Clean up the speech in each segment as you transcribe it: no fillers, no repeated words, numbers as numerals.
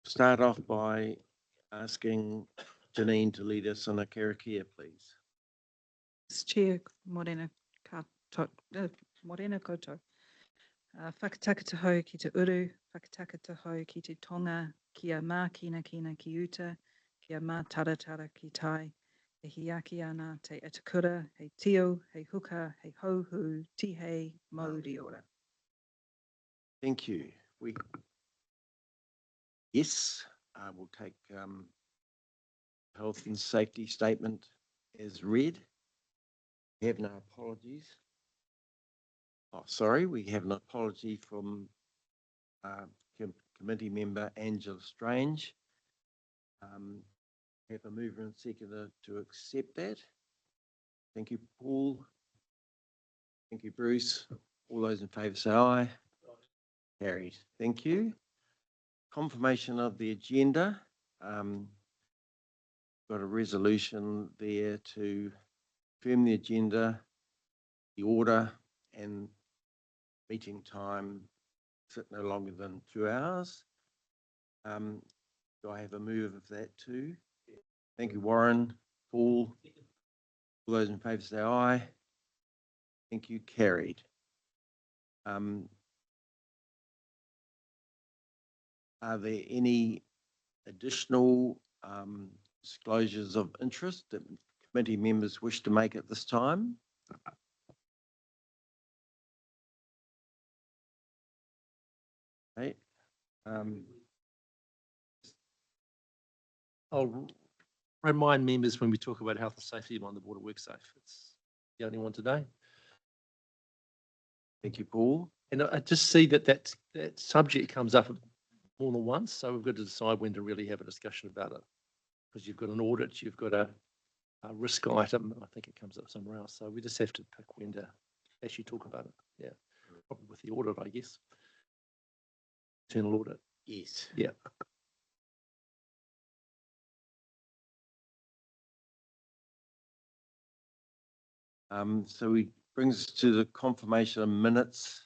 Start off by asking Janine to lead us on a karakia, please. Mr. Chair, morena koutou. Whakataka te hau ki te uru, whakataka te hau ki te tonga, kia mā kina ki uta, kia mā taratara ki tai, e hiaki ana te atakura, hei tio, hei huka, hei hauhu, tihei, mauri ora. Thank you. Yes, we'll take health and safety statement as read. We have no apologies. Oh, sorry, we have an apology from committee member Angela Strange. Have a mover and seconder to accept that. Thank you, Paul. Thank you, Bruce. All those in favour say aye. Carried. Thank you. Confirmation of the agenda. Got a resolution there to confirm the agenda, the order and meeting time sit no longer than 2 hours. Do I have a move of that too? Thank you, Warren. Paul. All those in favour say aye. Thank you. Carried. Are there any additional disclosures of interest that committee members wish to make at this time? Okay. I'll remind members when we talk about health and safety on the board of WorkSafe. It's the only one today. Thank you, Paul. And I just see that subject comes up more than once, so we've got to decide when to really have a discussion about it. Because you've got an audit, you've got a risk item, I think it comes up somewhere else. So we just have to pick when to actually talk about it. Yeah, probably with the audit, I guess. Internal audit. Yes. Yeah. So it brings us to the confirmation of minutes.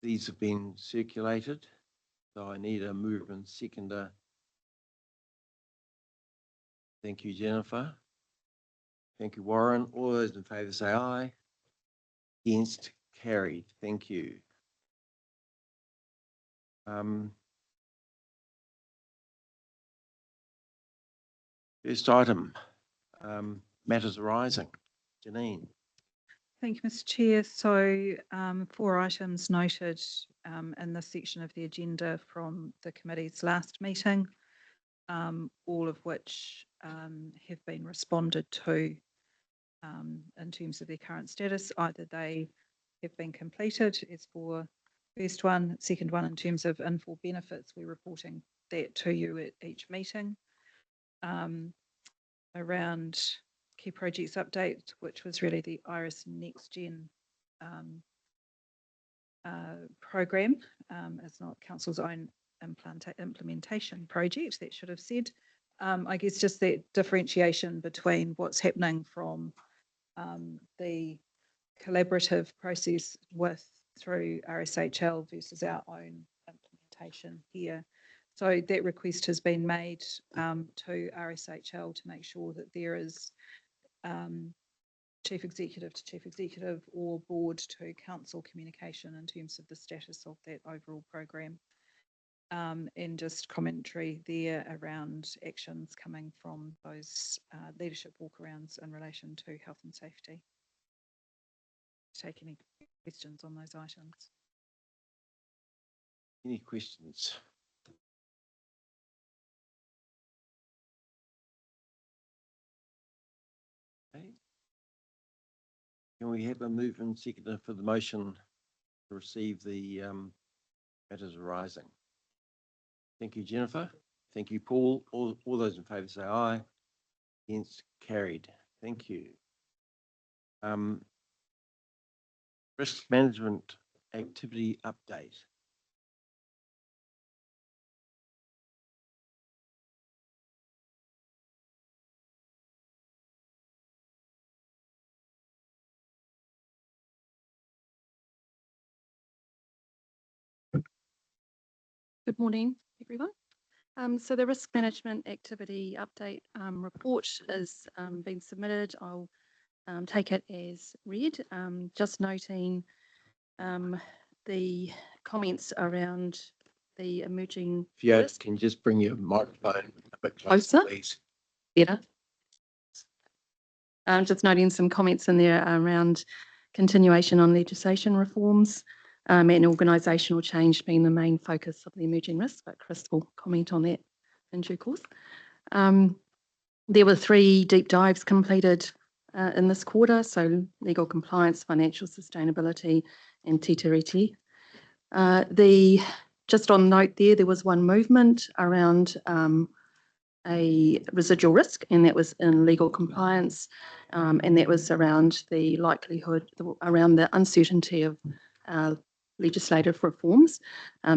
These have been circulated, so I need a mover and seconder. Thank you, Jennifer. Thank you, Warren. All those in favour say aye. Against, carried. Thank you. First item, matters arising. Janine. Thank you, Mr. Chair. So 4 items noted in this section of the agenda from the committee's last meeting, all of which have been responded to in terms of their current status. Either they have been completed as for first one, second one in terms of in-full benefits, we're reporting that to you at each meeting. Around key projects update, which was really the Iris Next Gen program. It's not council's own implementation project, that should have said. I guess just that differentiation between what's happening from the collaborative process through RSHL versus our own implementation here. So that request has been made to RSHL to make sure that there is chief executive to chief executive or board to council communication in terms of the status of that overall program. And just commentary there around actions coming from those leadership walkarounds in relation to health and safety. Take any questions on those items. Any questions? Okay. Can we have a mover and seconder for the motion to receive the matters arising? Thank you, Jennifer. Thank you, Paul. All those in favour say aye. Against, carried. Thank you. Risk management activity update. Good morning, everyone. So the risk management activity update report is been submitted. I'll take it as read. Just noting the comments around the emerging Fiona, risk. can you just bring your microphone a bit closer, Closer? please? Better. Just noting some comments in there around continuation on legislation reforms and organisational change being the main focus of the emerging risk, but Chris will comment on that in due course. There were 3 deep dives completed in this quarter, so legal compliance, financial sustainability and tiriti. Just on note there was one movement around a residual risk, and that was in legal compliance, and that was around the likelihood, around the uncertainty of legislative reforms.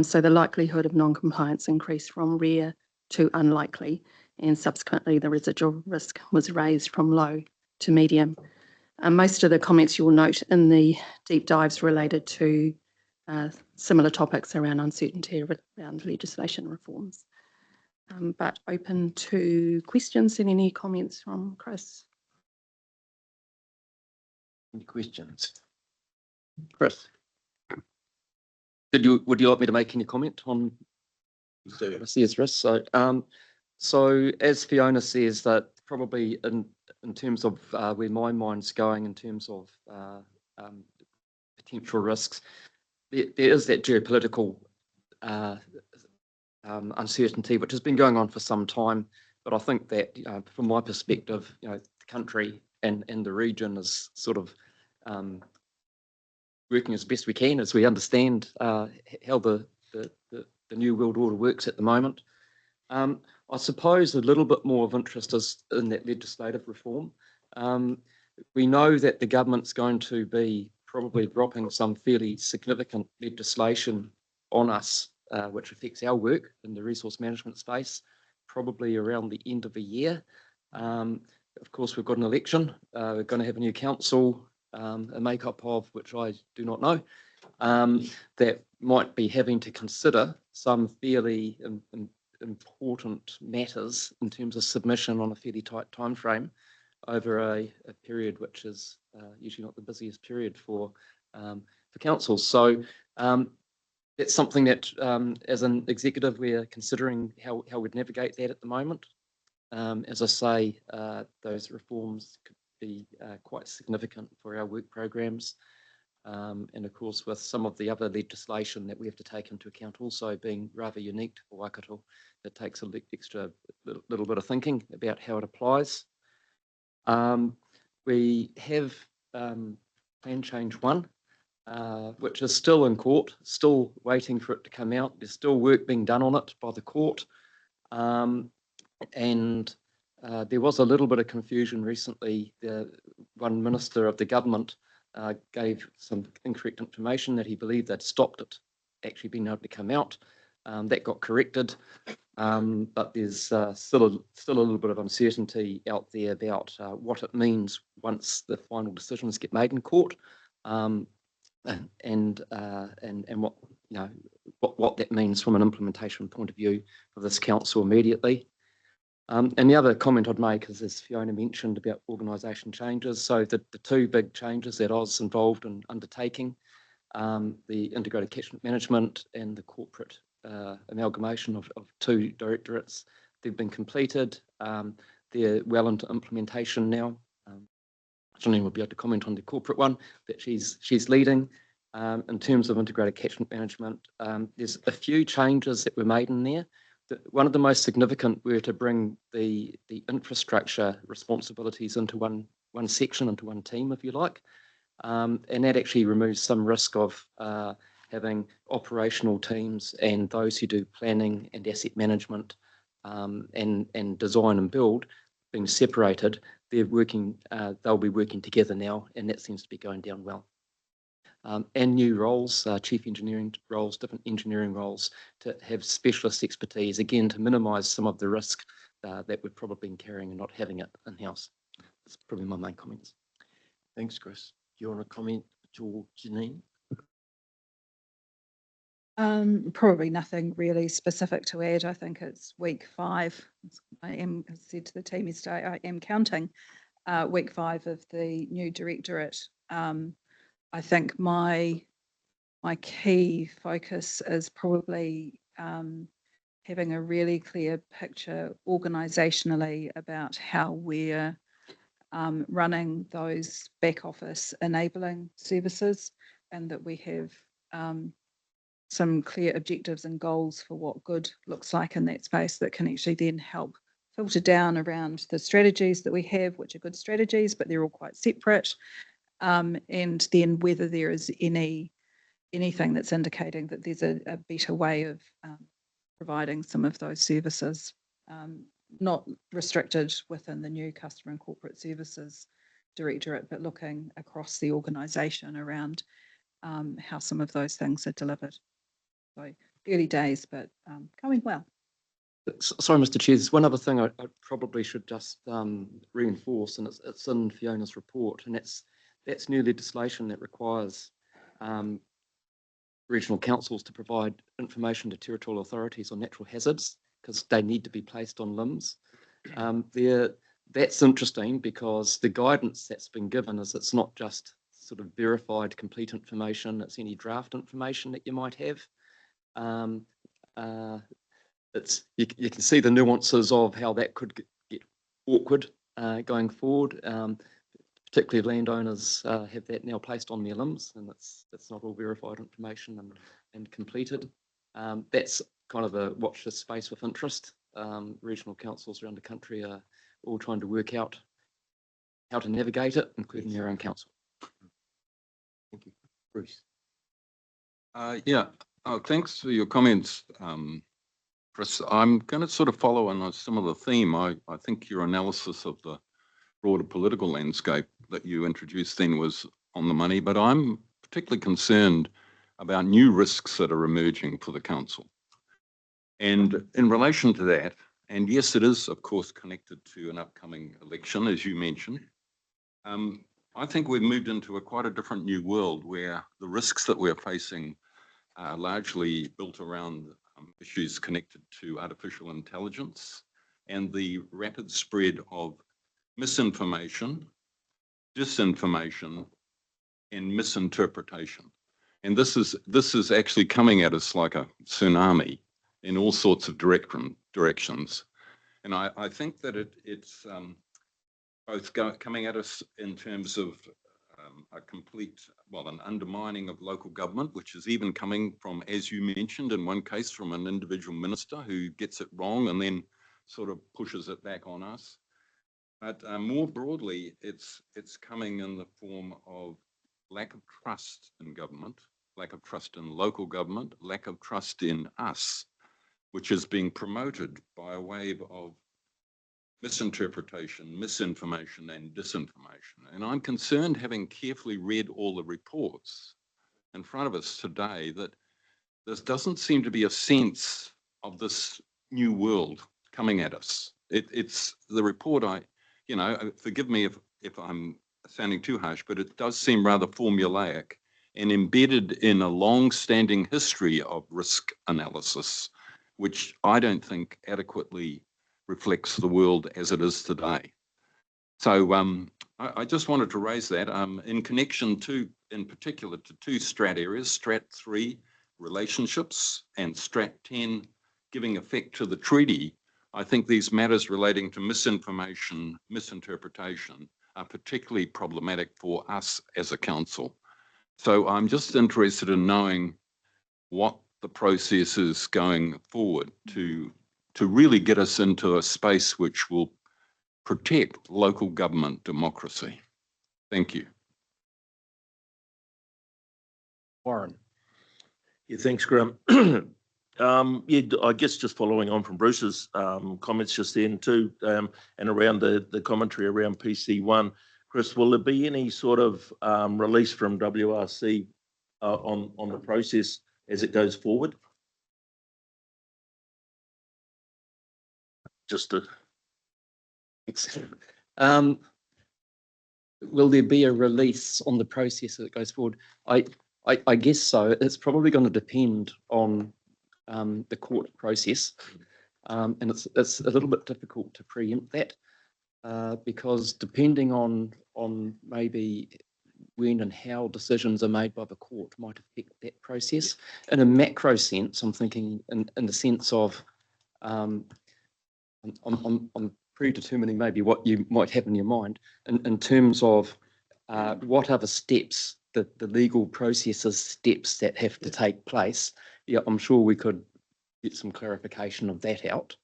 So the likelihood of non-compliance increased from rare to unlikely, and subsequently the residual risk was raised from low to medium. Most of the comments you will note in the deep dives related to similar topics around uncertainty around legislation reforms. But open to questions and any comments from Chris. Any questions? Chris, would you like me to make any comment on CS risk? So as Fiona says, that probably in terms of where my mind's going in terms of potential risks, there is that geopolitical uncertainty which has been going on for some time. But I think that from my perspective, the country and the region is sort of working as best we can as we understand how the new world order works at the moment. I suppose a little bit more of interest is in that legislative reform. We know that the government's going to be probably dropping some fairly significant legislation on us, which affects our work in the resource management space, probably around the end of the year. Of course, we've got an election. We're going to have a new council, a makeup of which I do not know, that might be having to consider some fairly important matters in terms of submission on a fairly tight time frame over a period which is usually not the busiest period for councils. So that's something that as an executive we're considering how we'd navigate that at the moment. As I say, those reforms could be quite significant for our work programs. And of course, with some of the other legislation that we have to take into account also being rather unique to Waikato, it takes a extra little bit of thinking about how it applies. We have Plan Change 1, which is still in court, still waiting for it to come out. There's still work being done on it by the court. And there was a little bit of confusion recently. The one minister of the government gave some incorrect information that he believed they'd stopped it actually being able to come out. That got corrected, but there's still a little bit of uncertainty out there about what it means once the final decisions get made in court, and what that means from an implementation point of view for this council immediately. And the other comment I'd make is, as Fiona mentioned, about organisation changes. So the 2 big changes that I was involved in undertaking, the integrated catchment management and the corporate amalgamation of 2 directorates, they've been completed. They're well into implementation now. Janine will be able to comment on the corporate one that she's leading. In terms of integrated catchment management, there's a few changes that were made in there. One of the most significant were to bring the infrastructure responsibilities into one section, into one team, if you like. And that actually removes some risk of having operational teams and those who do planning and asset management and design and build being separated. They'll be working together now, and that seems to be going down well. And new roles, chief engineering roles, different engineering roles, to have specialist expertise, again, to minimise some of the risk that we've probably been carrying and not having it in-house. That's probably my main comments. Thanks, Chris. Do you want to comment at all, Janine? Probably nothing really specific to add. I think it's week 5. I said to the team yesterday, I am counting week 5 of the new directorate. I think my key focus is probably having a really clear picture organisationally about how we're running those back office enabling services, and that we have some clear objectives and goals for what good looks like in that space that can actually then help filter down around the strategies that we have, which are good strategies, but they're all quite separate. And then whether there is anything that's indicating that there's a better way of providing some of those services, not restricted within the new Customer and Corporate Services Directorate, but looking across the organisation around how some of those things are delivered. So early days, but going well. Sorry, Mr. Chair, there's one other thing I probably should just reinforce, and it's in Fiona's report, and that's new legislation that requires regional councils to provide information to territorial authorities on natural hazards, because they need to be placed on limbs. That's interesting, because the guidance that's been given is it's not just sort of verified complete information, it's any draft information that you might have. You can see the nuances of how that could get awkward going forward. Particularly landowners have that now placed on their limbs, and it's not all verified information and completed. That's kind of a watch this space with interest. Regional councils around the country are all trying to work out how to navigate it, including their own council. Thank you. Bruce. Thanks for your comments, Chris. I'm going to sort of follow on a similar theme. I think your analysis of the broader political landscape that you introduced then was on the money, but I'm particularly concerned about new risks that are emerging for the council. And in relation to that, and yes, it is, of course, connected to an upcoming election, as you mentioned, I think we've moved into quite a different new world where the risks that we're facing are largely built around issues connected to artificial intelligence and the rapid spread of misinformation, disinformation, and misinterpretation. And this is actually coming at us like a tsunami in all sorts of directions. And I think that it's both coming at us in terms of an undermining of local government, which is even coming from, as you mentioned, in one case, from an individual minister who gets it wrong and then sort of pushes it back on us. But more broadly, it's coming in the form of lack of trust in government, lack of trust in local government, lack of trust in us, which is being promoted by a wave of misinterpretation, misinformation, and disinformation. And I'm concerned, having carefully read all the reports in front of us today, that there doesn't seem to be a sense of this new world coming at us. It's the report, forgive me if I'm sounding too harsh, but it does seem rather formulaic and embedded in a long-standing history of risk analysis, which I don't think adequately reflects the world as it is today. So I just wanted to raise that in connection to, in particular, to two strat areas, strat 3, relationships, and strat 10, giving effect to the treaty. I think these matters relating to misinformation, misinterpretation are particularly problematic for us as a council. So I'm just interested in knowing what the process is going forward to really get us into a space which will protect local government democracy. Thank you. Warren. Yeah, thanks, Graham. I guess just following on from Bruce's comments just then too, and around the commentary around PC1, Chris, will there be any sort of release from WRC on the process as it goes forward? Just to... Will there be a release on the process as it goes forward? I guess so. It's probably going to depend on the court process. And it's a little bit difficult to preempt that because depending on maybe when and how decisions are made by the court might affect that process. In a macro sense, I'm thinking in the sense of I'm predetermining maybe what you might have in your mind in terms of what are the steps, the legal processes steps that have to take place. Yeah, I'm sure we could get some clarification of that out.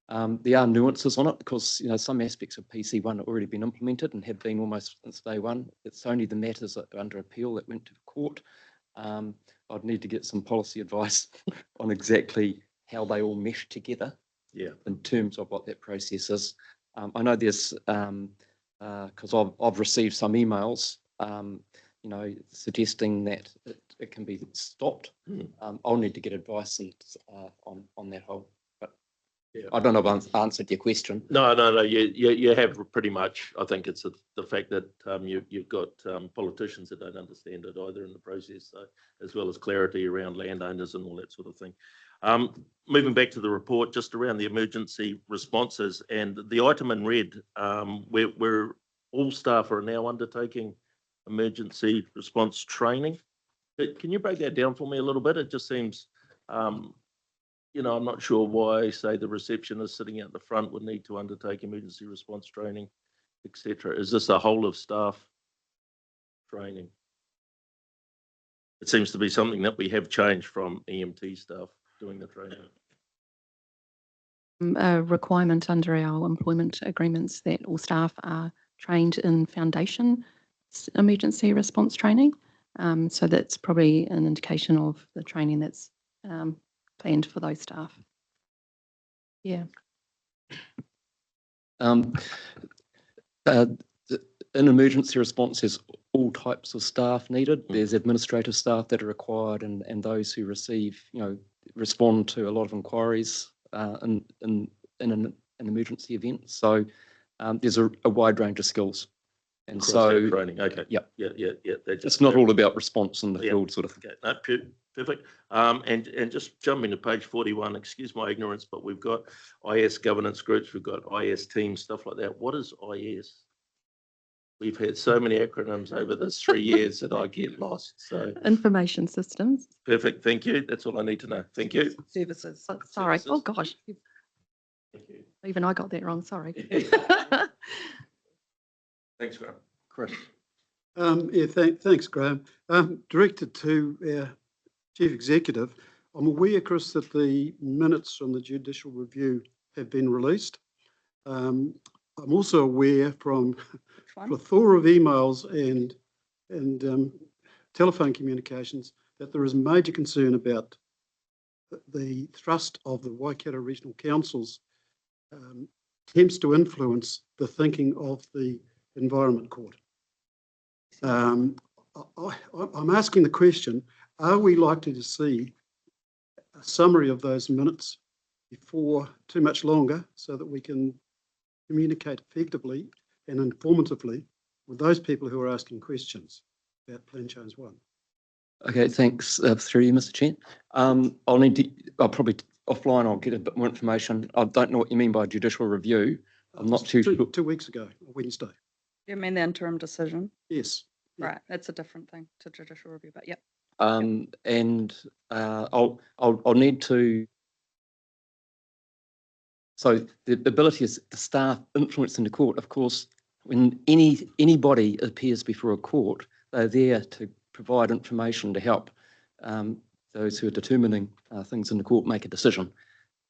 There are nuances on it because some aspects of PC1 have already been implemented and have been almost since day one. It's only the matters that are under appeal that went to the court. I'd need to get some policy advice on exactly how they all mesh together. Yeah. In terms of what that process is. I know there's because I've received some emails, suggesting that it can be stopped. I'll need to get advice on that whole. But yeah. I don't know if I've answered your question. No. You have pretty much. I think it's the fact that you've got politicians that don't understand it either in the process, so as well as clarity around landowners and all that sort of thing. Moving back to the report, just around the emergency responses and the item in red, where all staff are now undertaking emergency response training. Can you break that down for me a little bit? It just seems, I'm not sure why, say, the receptionist sitting out the front would need to undertake emergency response training, etc. Is this a whole of staff training? It seems to be something that we have changed from EMT staff doing the training. A requirement under our employment agreements that all staff are trained in foundation emergency response training. So that's probably an indication of the training that's planned for those staff. Yeah. In emergency response, there's all types of staff needed. There's administrative staff that are required and those who receive, respond to a lot of inquiries in an emergency event. So there's a wide range of skills. And Across so that training, okay. Yeah. It's not all about response in the field sort of thing. Okay, no, perfect. And just jumping to page 41, excuse my ignorance, but we've got IS governance groups, we've got IS teams, stuff like that. What is IS? We've had so many acronyms over this 3 years that I get lost. So Information systems. perfect, thank you. That's all I need to know. Thank you. Services. Sorry. Services. Oh gosh. Thank you. Even I got that wrong. Sorry. Thanks, Graham. Chris. Thanks, Graham. Directed to our Chief Executive, I'm aware, Chris, that the minutes from the judicial review have been released. I'm also aware from a plethora of emails and telephone communications that there is major concern about the thrust of the Waikato Regional Council's attempts to influence the thinking of the Environment Court. I'm asking the question, are we likely to see a summary of those minutes before too much longer so that we can communicate effectively and informatively with those people who are asking questions about Plan Change 1? Okay, thanks through you, Mr. Chair. I'll probably offline, I'll get a bit more information. I don't know what you mean by judicial review. I'm not too sure. 2 weeks ago, Wednesday. You mean the interim decision? Yes. Yeah. Right, that's a different thing to judicial review, but yep. And I'll need to. So the ability is the staff influencing the court. Of course, when anybody appears before a court, they're there to provide information to help those who are determining things in the court make a decision.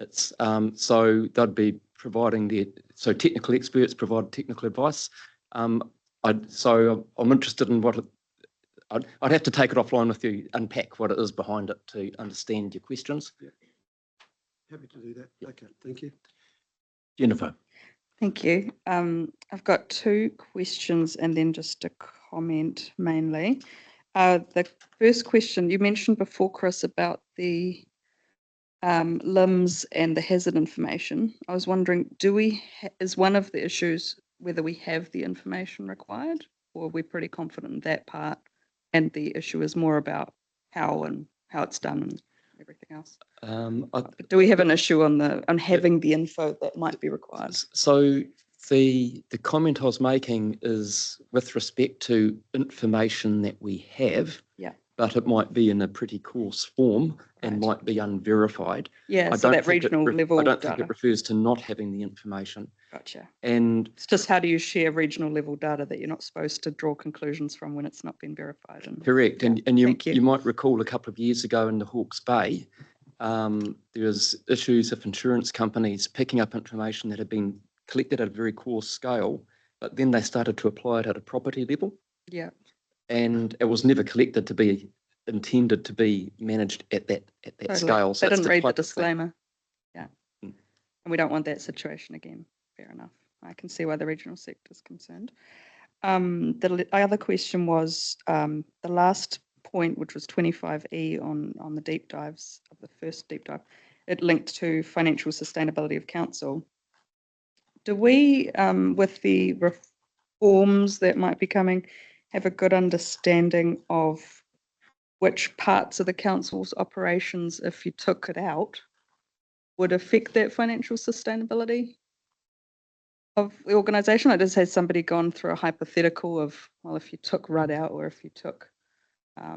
It's so they'd be providing so technical experts provide technical advice. So I'm interested in what I'd have to take it offline with you, unpack what it is behind it to understand your questions. Yeah. Happy to do that. Yeah. Okay, thank you. Jennifer. Thank you. I've got 2 questions and then just a comment mainly. The first question, you mentioned before, Chris, about the limbs and the hazard information. I was wondering, is one of the issues whether we have the information required, or are we pretty confident in that part? the issue is more about how it's done and everything else. But do we have an issue on having the info that might be required? So the comment I was making is with respect to information that we have. Yeah. But it might be in a pretty coarse form and Right. might be unverified. Yeah, I so don't that think it regional level I don't think data. it refers to not having the information. Gotcha. And It's just how do you share regional level data that you're not supposed to draw conclusions from when it's not been verified? And correct, yeah, and thank you. you might recall a couple of years ago in the Hawke's Bay, there was issues of insurance companies picking up information that had been collected at a very coarse scale, but then they started to apply it at a property level, Yeah, and it was never collected to be intended to be managed at that totally. scale. So They it's didn't read the type of thing. disclaimer. Yeah. Mm. And we don't want that situation again. Fair enough. I can see why the regional sector is concerned. The other question was the last point, which was 25E on the deep dives of the first deep dive. It linked to financial sustainability of council. Do we, with the reforms that might be coming, have a good understanding of which parts of the council's operations, if you took it out, would affect that financial sustainability of the organisation? Like, has somebody gone through a hypothetical of, well, if you took Rudd out, or if you took,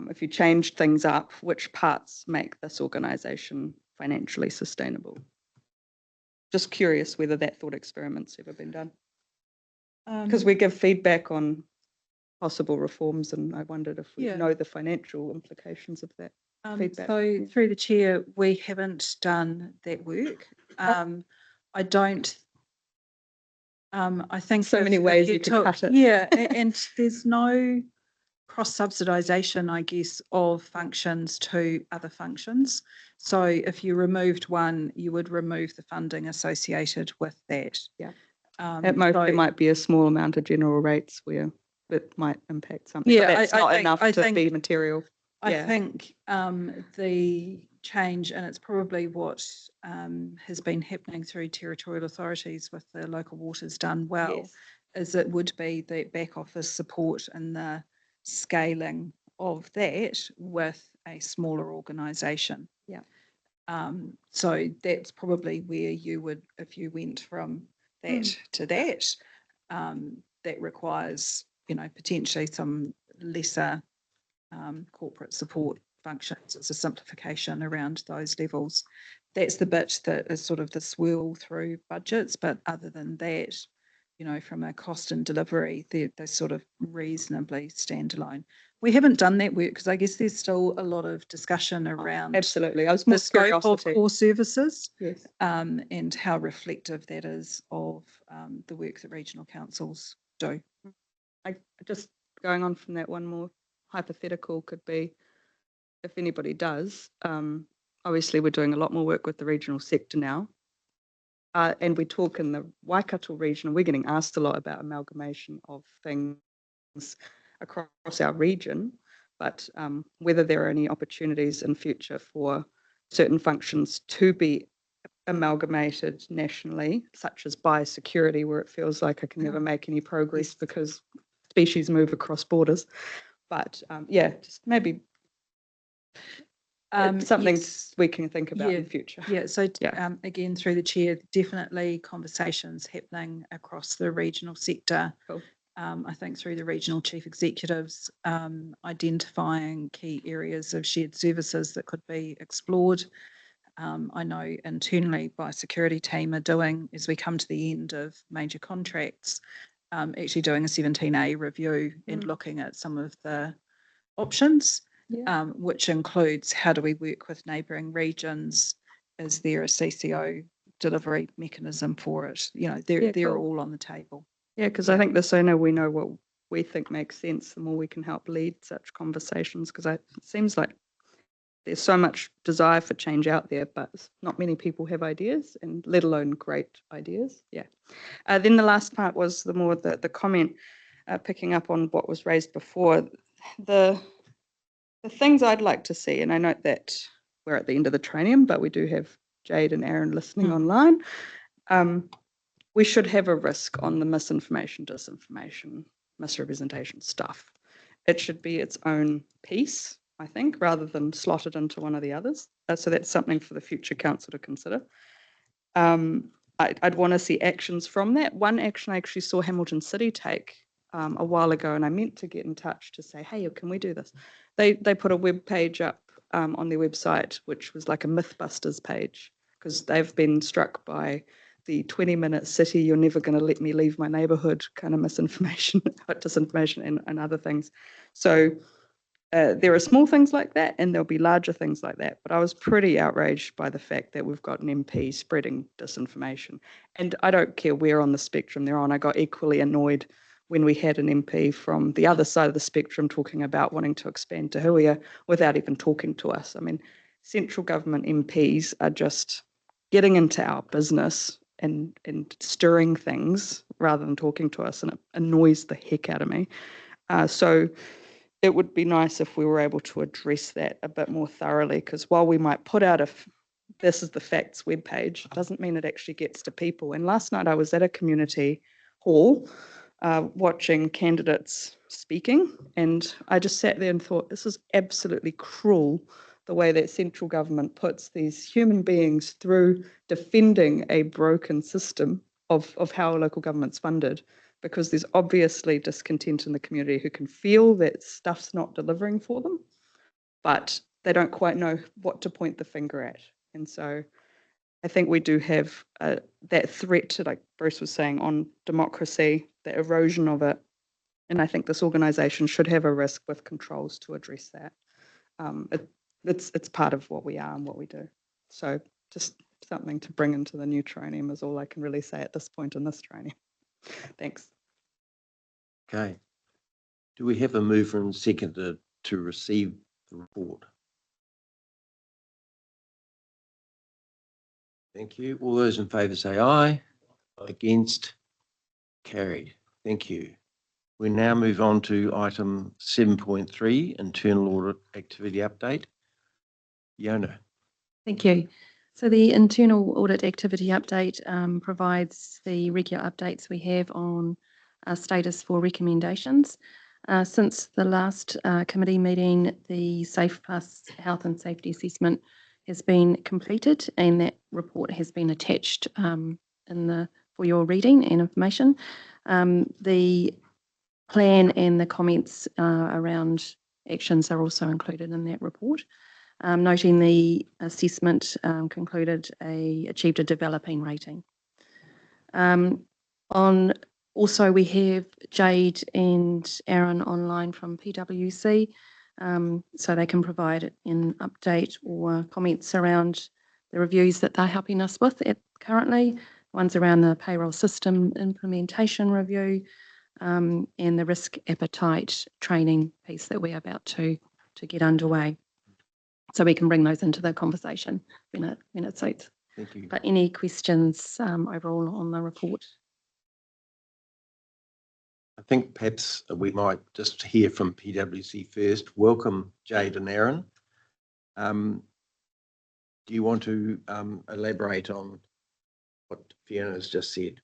if you changed things up, which parts make this organisation financially sustainable? Just curious whether that thought experiment's ever been done. Because we give feedback on possible reforms, and I wondered if we Yeah. know the financial implications of that. feedback. So through the chair, we haven't done that work. I don't. I think So many if ways you could cut it. Yeah, and there's no cross subsidisation, I guess, of functions to other functions. So if you removed one, you would remove the funding associated with that. Yeah. At most, so- there might be a small amount of general rates where it might impact something. Yeah, but that's I not think- enough I to think- be material. I Yeah. think the change, and it's probably what has been happening through territorial authorities with the local waters done well, Yes. is it would be the back office support and the scaling of that with a smaller organisation. Yeah. So that's probably where you would, if you went from that to that, that requires, potentially some lesser corporate support functions. It's a simplification around those levels. That's the bit that is sort of the swirl through budgets, but other than that, from a cost and delivery, they're sort of reasonably standalone. We haven't done that work because I guess there's still a lot of discussion around Absolutely. I was more the scope of curiosity. core services Yes. and how reflective that is of the work that regional councils do. I just going on from that, one more hypothetical could be, if anybody does, obviously we're doing a lot more work with the regional sector now. And we talk in the Waikato region, we're getting asked a lot about amalgamation of things across our region, but whether there are any opportunities in future for certain functions to be amalgamated nationally, such as biosecurity, where it feels like I can never make any progress because species move across borders. But yeah, just maybe something Yes. we can think about in Yeah. future. Yeah, so Yeah. again, through the chair, definitely conversations happening across the regional sector. Cool. I think through the regional chief executives, identifying key areas of shared services that could be explored. I know internally biosecurity team are doing, as we come to the end of major contracts, actually doing a 17A review and looking at some of the options. Yeah. Which includes how do we work with neighbouring regions? Is there a CCO delivery mechanism for it? They're cool. all on the table. Yeah, because I think the sooner we know what we think makes sense, the more we can help lead such conversations. Because it seems like there's so much desire for change out there, but not many people have ideas, and let alone great ideas. Yeah. Then the last part was the comment, picking up on what was raised before. The things I'd like to see, and I note that we're at the end of the training, but we do have Jade and Aaron listening online. We should have a risk on the misinformation, disinformation, misrepresentation stuff. it should be its own piece, I think, rather than slotted into one of the others. So that's something for the future council to consider. I'd want to see actions from that. One action I actually saw Hamilton City take a while ago, and I meant to get in touch to say, hey, can we do this? They put a web page up on their website, which was like a Mythbusters page, because they've been struck by the 20-minute city, you're never going to let me leave my neighborhood kind of misinformation, disinformation and other things. So there are small things like that, and there'll be larger things like that. But I was pretty outraged by the fact that we've got an MP spreading disinformation. And I don't care where on the spectrum they're on. I got equally annoyed when we had an MP from the other side of the spectrum talking about wanting to expand Te Huia without even talking to us. I mean, central government MPs are just getting into our business and stirring things rather than talking to us, and it annoys the heck out of me. So it would be nice if we were able to address that a bit more thoroughly, because while we might put out this is the facts webpage, it doesn't mean it actually gets to people. And last night I was at a community hall watching candidates speaking, and I just sat there and thought, this is absolutely cruel, the way that central government puts these human beings through defending a broken system of how local government's funded, because there's obviously discontent in the community who can feel that stuff's not delivering for them, but they don't quite know what to point the finger at. And so I think we do have that threat to, like Bruce was saying, on democracy, the erosion of it. And I think this organisation should have a risk with controls to address that. It's part of what we are and what we do. So just something to bring into the new training is all I can really say at this point in this training. Thanks. Okay. Do we have a mover and seconder to receive the report? Thank you. All those in favour say aye. Against? Carried. Thank you. We now move on to item 7.3, internal audit activity update. Fiona. Thank you. So the internal audit activity update provides the regular updates we have on status for recommendations. Since the last committee meeting, the Safe Plus Health and Safety Assessment has been completed, and that report has been attached for your reading and information. The plan and the comments around actions are also included in that report. Noting the assessment achieved a developing rating. Also, we have Jade and Aaron online from PwC, so they can provide an update or comments around the reviews that they're helping us with currently. One's around the payroll system implementation review and the risk appetite training piece that we're about to get underway. So we can bring those into the conversation when it suits. Thank you. But any questions overall on the report? I think perhaps we might just hear from PwC first. Welcome, Jade and Aaron. Do you want to elaborate on what Fiona's just said?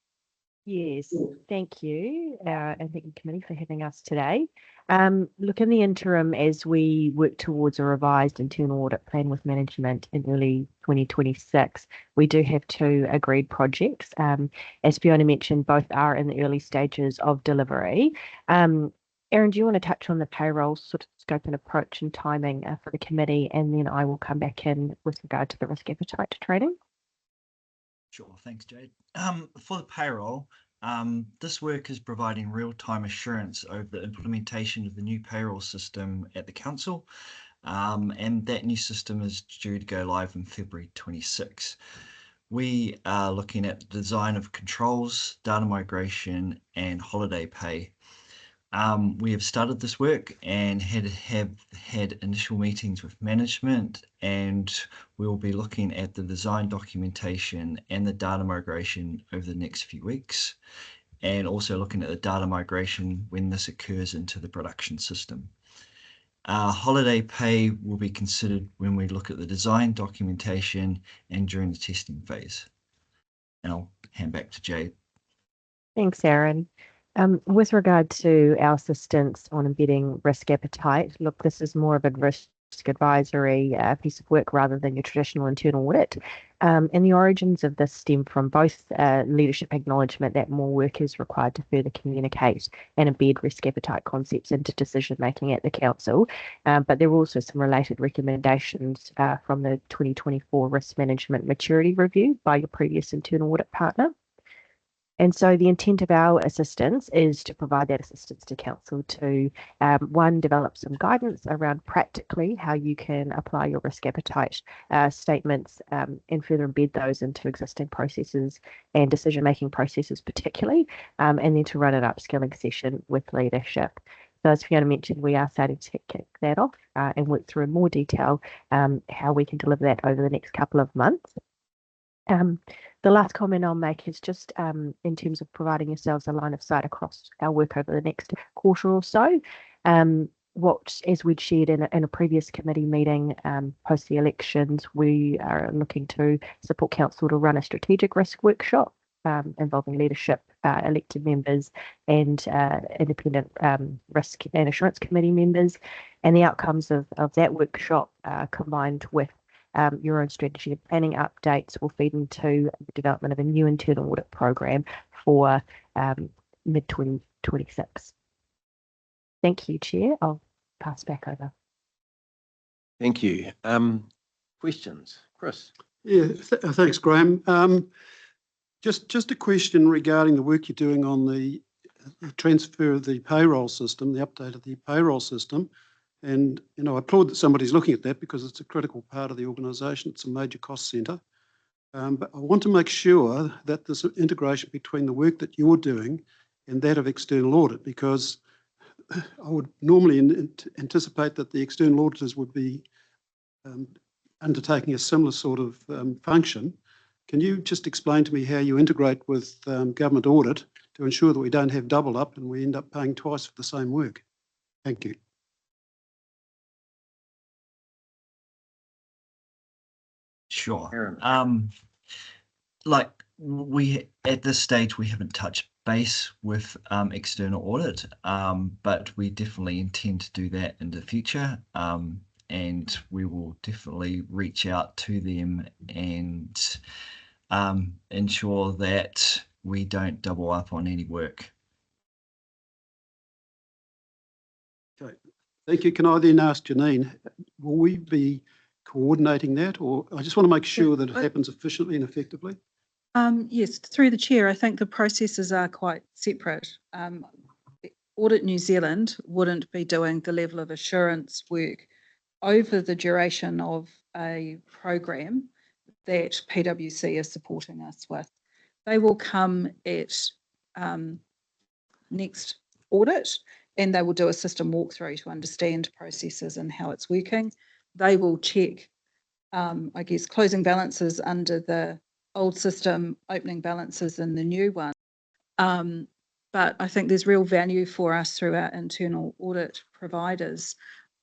Yes, thank you, and thank you, committee, for having us today. Look, in the interim, as we work towards a revised internal audit plan with management in early 2026, we do have 2 agreed projects. As Fiona mentioned, both are in the early stages of delivery. Aaron, do you want to touch on the payroll sort of scope and approach and timing for the committee, and then I will come back in with regard to the risk appetite training? Sure, thanks, Jade. For the payroll, this work is providing real-time assurance over the implementation of the new payroll system at the council, and that new system is due to go live in February 26. We are looking at the design of controls, data migration, and holiday pay. We have started this work and have had initial meetings with management, and we will be looking at the design documentation and the data migration over the next few weeks, and also looking at the data migration when this occurs into the production system. Holiday pay will be considered when we look at the design documentation and during the testing phase. And I'll hand back to Jade. Thanks, Aaron. With regard to our assistance on embedding risk appetite, look, this is more of a risk advisory piece of work rather than your traditional internal audit. And the origins of this stem from both leadership acknowledgement that more work is required to further communicate and embed risk appetite concepts into decision making at the council. But there were also some related recommendations from the 2024 Risk Management Maturity Review by your previous internal audit partner. And so the intent of our assistance is to provide that assistance to council to, one, develop some guidance around practically how you can apply your risk appetite statements and further embed those into existing processes and decision-making processes particularly, and then to run an upskilling session with leadership. So as Fiona mentioned, we are starting to kick that off and work through in more detail how we can deliver that over the next couple of months. The last comment I'll make is just in terms of providing yourselves a line of sight across our work over the next quarter or so. What, as we'd shared in a previous committee meeting post the elections, we are looking to support council to run a strategic risk workshop involving leadership, elected members and independent risk and assurance committee members. And the outcomes of that workshop combined with your own strategy and planning updates will feed into the development of a new internal audit program for mid-2026. Thank you, Chair. I'll pass back over. Thank you. Questions? Chris? Yeah, thanks, Graham. Just a question regarding the work you're doing on the transfer of the payroll system, the update of the payroll system. And, I applaud that somebody's looking at that because it's a critical part of the organisation. It's a major cost centre. But I want to make sure that there's an integration between the work that you're doing and that of external audit, because I would normally anticipate that the external auditors would be undertaking a similar sort of function. Can you just explain to me how you integrate with government audit to ensure that we don't have double up and we end up paying twice for the same work? Thank you. Sure. Like we at this stage we haven't touched base with external audit, but we definitely intend to do that in the future. And we will definitely reach out to them and ensure that we don't double up on any work. Okay, thank you. Can I then ask Janine, will we be coordinating that, or I just want to make sure that it happens efficiently and effectively? Yes, through the chair, I think the processes are quite separate. Audit New Zealand wouldn't be doing the level of assurance work over the duration of a program that PwC is supporting us with. They will come at next audit and they will do a system walkthrough to understand processes and how it's working. They will check, I guess, closing balances under the old system, opening balances in the new one. But I think there's real value for us through our internal audit providers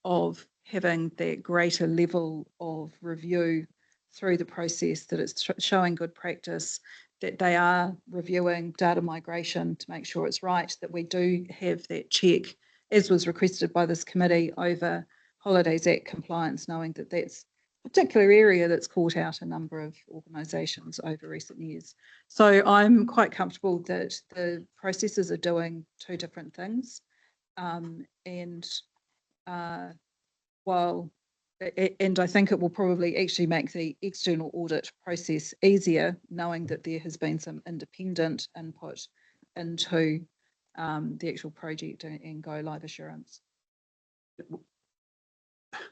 of having that greater level of review through the process, that it's showing good practice, that they are reviewing data migration to make sure it's right, that we do have that check, as was requested by this committee, over Holidays Act compliance, knowing that that's a particular area that's caught out a number of organisations over recent years. So I'm quite comfortable that the processes are doing two different things. And I think it will probably actually make the external audit process easier, knowing that there has been some independent input into the actual project and go live assurance.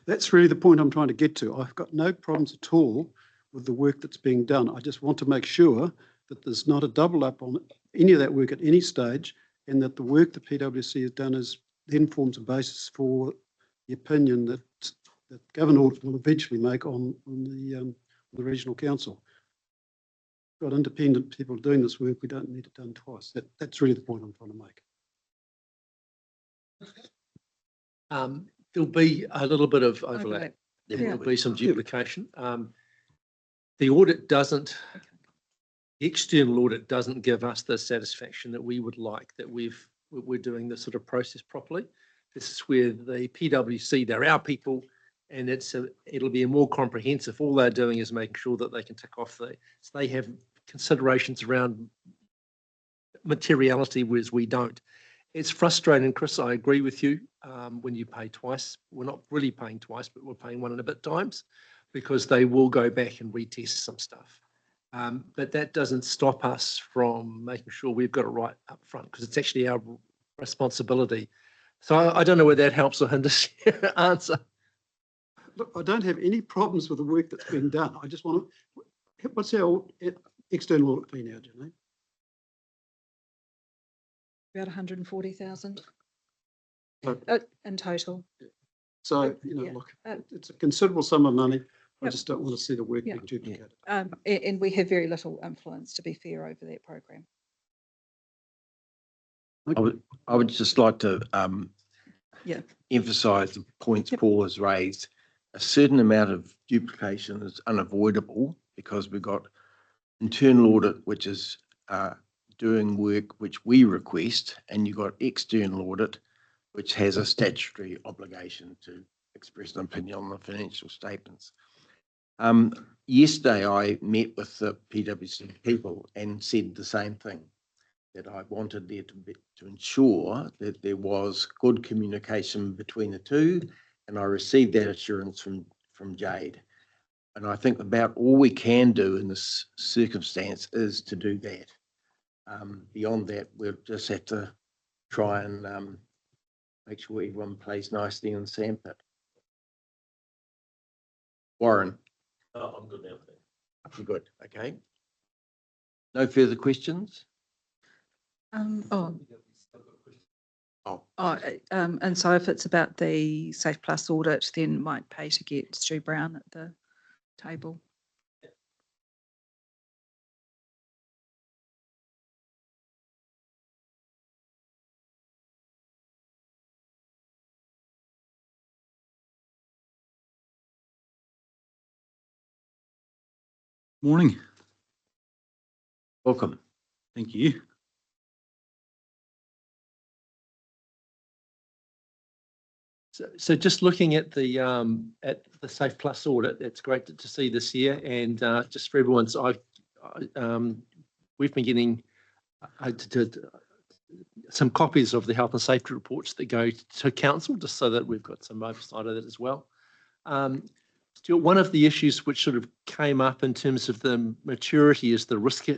That's really the point I'm trying to get to. I've got no problems at all with the work that's being done. I just want to make sure that there's not a double up on any of that work at any stage, and that the work that PwC has done then forms a basis for the opinion that government audit will eventually make on the regional council. Got independent people doing this work. We don't need it done twice. That's really the point I'm trying to make. There'll be a little bit of overlap. There Yeah. will be some duplication. The audit doesn't, the external audit doesn't give us the satisfaction that we would like, that we've we're doing this sort of process properly. This is where the PwC, they're our people, and it'll be more comprehensive. All they're doing is making sure that they can tick off so they have considerations around materiality, whereas we don't. It's frustrating, Chris, I agree with you, when you pay twice. We're not really paying twice, but we're paying 1 and a bit times because they will go back and retest some stuff. But that doesn't stop us from making sure we've got it right up front, because it's actually our responsibility. So I don't know whether that helps or hinders your answer. Look, I don't have any problems with the work that's been done. I just want to, what's our external audit fee now, Janine? About 140,000 Okay. in total. So, Yeah. look, it's a considerable sum of money. I Yep. just don't want to see the work Yeah. being duplicated. And we have very little influence, to be fair, over that program. I would just like to Yeah. emphasise the points Yep. Paul has raised. A certain amount of duplication is unavoidable because we've got internal audit, which is doing work which we request, and you've got external audit, which has a statutory obligation to express an opinion on the financial statements. Yesterday, I met with the PwC people and said the same thing, that I wanted there to ensure that there was good communication between the two, and I received that assurance from Jade. And I think about all we can do in this circumstance is to do that. Beyond that, we'll just have to try and make sure everyone plays nicely in sandpit. Warren, I'm good now. you're good, okay? No further questions? And so Oh, if it's about the Safe Plus audit, then might pay to get Stu Brown at the table. Morning. welcome. Thank you. So just looking at the Safe Plus audit, it's great to see this year, and just for everyone's, we've been getting some copies of the health and safety reports that go to council, just so that we've got some oversight of that as well. Stuart, one of the issues which sort of came up in terms of the maturity is the risk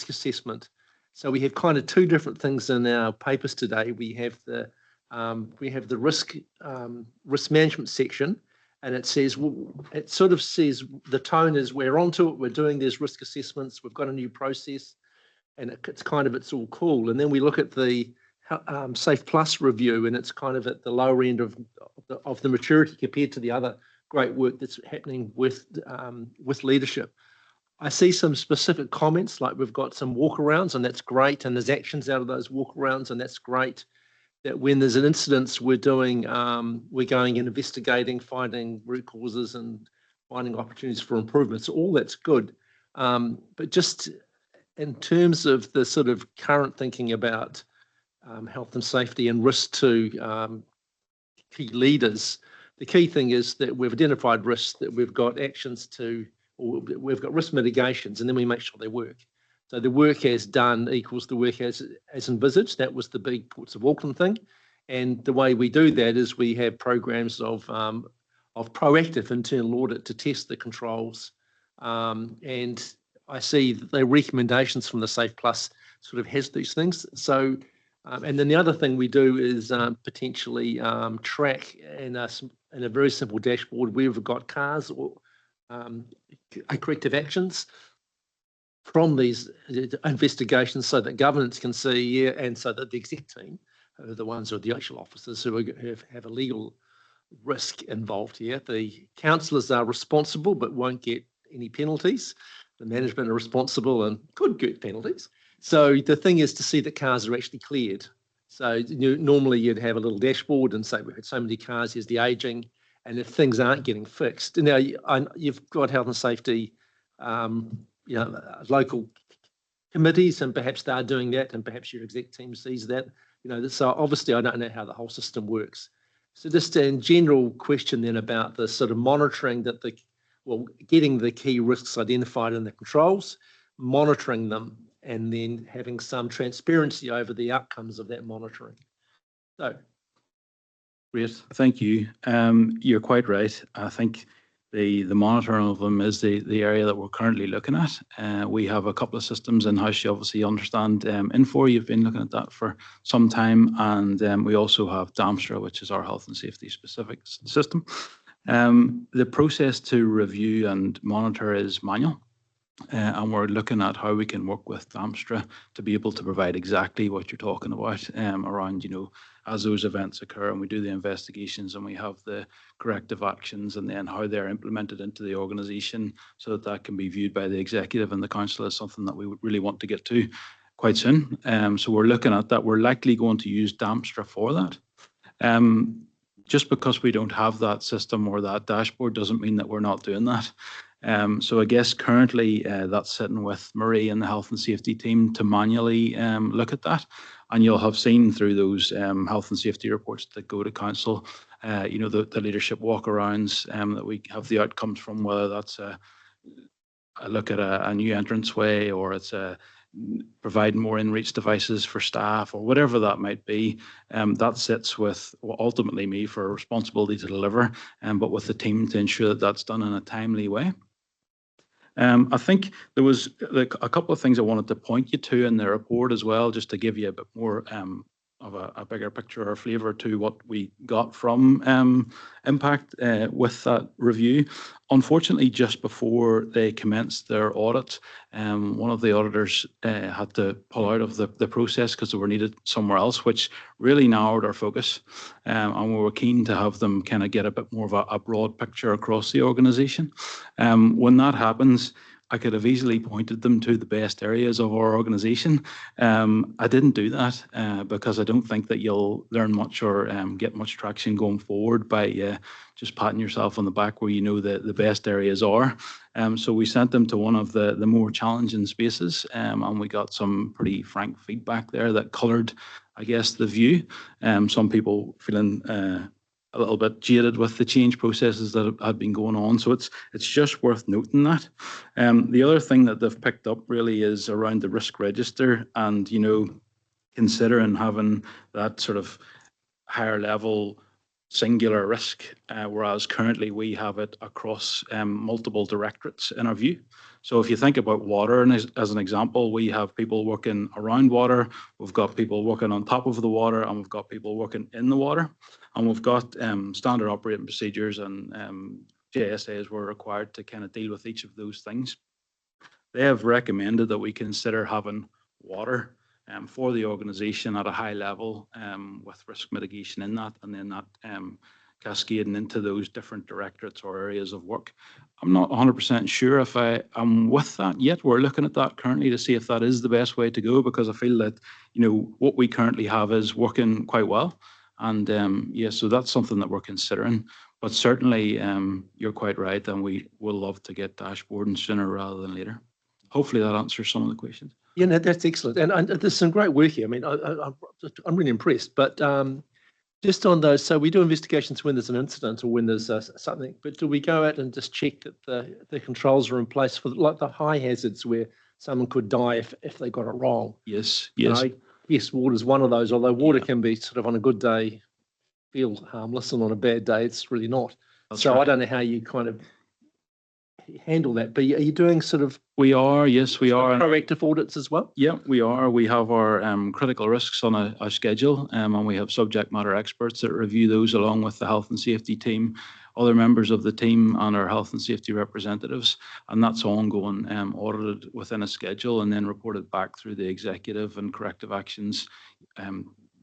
assessment. So we have kind of two different things in our papers today. We have the risk management section, and it says, it sort of says the tone is we're onto it, we're doing these risk assessments, we've got a new process, and it's all cool. And then we look at the Safe Plus review, and it's kind of at the lower end of the maturity compared to the other great work that's happening with leadership. I see some specific comments, like we've got some walkarounds, and that's great, and there's actions out of those walkarounds, and that's great. That when there's an incident, we're going and investigating, finding root causes and finding opportunities for improvement. So all that's good. But just in terms of the sort of current thinking about health and safety and risk to key leaders, the key thing is that we've identified risks, that we've got actions or we've got risk mitigations, and then we make sure they work. So the work as done equals the work as envisaged. That was the big Ports of Auckland thing. And the way we do that is we have programs of proactive internal audit to test the controls. And I see the recommendations from the Safe Plus sort of has these things. So, and then the other thing we do is potentially track in a very simple dashboard where we've got cars or corrective actions from these investigations, so that governance can see, and so that the exec team, who are the ones who are the actual officers who have a legal risk involved here. The councillors are responsible but won't get any penalties. The management are responsible and could get penalties. So the thing is to see that cars are actually cleared. So normally you'd have a little dashboard and say we've had so many cars, here's the ageing, and if things aren't getting fixed. Now you've got health and safety, local committees, and perhaps they're doing that, and perhaps your exec team sees that. You know, so obviously I don't know how the whole system works. So just a general question then about the sort of monitoring that getting the key risks identified in the controls, monitoring them, and then having some transparency over the outcomes of that monitoring. So, Great, thank you. You're quite right. I think the monitoring of them is the area that we're currently looking at. We have a couple of systems in-house. You obviously understand Infor. You've been looking at that for some time. And we also have DAMSTRA, which is our health and safety specific system. The process to review and monitor is manual. And we're looking at how we can work with DAMSTRA to be able to provide exactly what you're talking about around, you know, as those events occur and we do the investigations and we have the corrective actions and then how they're implemented into the organisation so that that can be viewed by the executive and the council as something that we would really want to get to quite soon. So we're looking at that. We're likely going to use DAMSTRA for that. Just because we don't have that system or that dashboard doesn't mean that we're not doing that. So I guess currently that's sitting with Marie and the health and safety team to manually look at that. And you'll have seen through those health and safety reports that go to council, you know, the leadership walkarounds that we have the outcomes from, whether that's a look at a new entrance way or it's providing more in-reach devices for staff or whatever that might be. That sits with ultimately me for a responsibility to deliver, but with the team to ensure that that's done in a timely way. I think there was a couple of things I wanted to point you to in the report as well, just to give you a bit more of a bigger picture or flavour to what we got from Impact with that review. Unfortunately, just before they commenced their audit, one of the auditors had to pull out of the process because they were needed somewhere else, which really narrowed our focus. And we were keen to have them kind of get a bit more of a broad picture across the organisation. When that happens, I could have easily pointed them to the best areas of our organisation. I didn't do that because I don't think that you'll learn much or get much traction going forward by just patting yourself on the back where you know the best areas are. So we sent them to one of the more challenging spaces and we got some pretty frank feedback there that coloured, I guess, the view. Some people feeling a little bit jaded with the change processes that had been going on. So it's just worth noting that. The other thing that they've picked up really is around the risk register and, you know, considering having that sort of higher level singular risk, whereas currently we have it across multiple directorates in our view. So if you think about water, and as an example, we have people working around water, we've got people working on top of the water, and we've got people working in the water. And we've got standard operating procedures and JSAs were required to kind of deal with each of those things. They have recommended that we consider having water for the organisation at a high level with risk mitigation in that, and then that cascading into those different directorates or areas of work. I'm not 100% sure if I am with that yet. We're looking at that currently to see if that is the best way to go, because I feel that, you know, what we currently have is working quite well. And yeah, so that's something that we're considering. But certainly, you're quite right, and we will love to get dashboarding sooner rather than later. Hopefully that answers some of the questions. Yeah, no, that's excellent. And there's some great work here. I mean, I'm really impressed. But just on those, so we do investigations when there's an incident or when there's something, but do we go out and just check that the controls are in place for like the high hazards where someone could die if they got it wrong? Yes, yes. Yes, water's one of those, although water can be sort of on a good day feel harmless and on a bad day it's really not. That's so right. I don't know how you kind of handle that, but are you doing sort of... We are, yes, we are. Proactive audits as well? Yeah, we are. We have our critical risks on a schedule and we have subject matter experts that review those along with the health and safety team, other members of the team and our health and safety representatives, and that's ongoing, audited within a schedule and then reported back through the executive, and corrective actions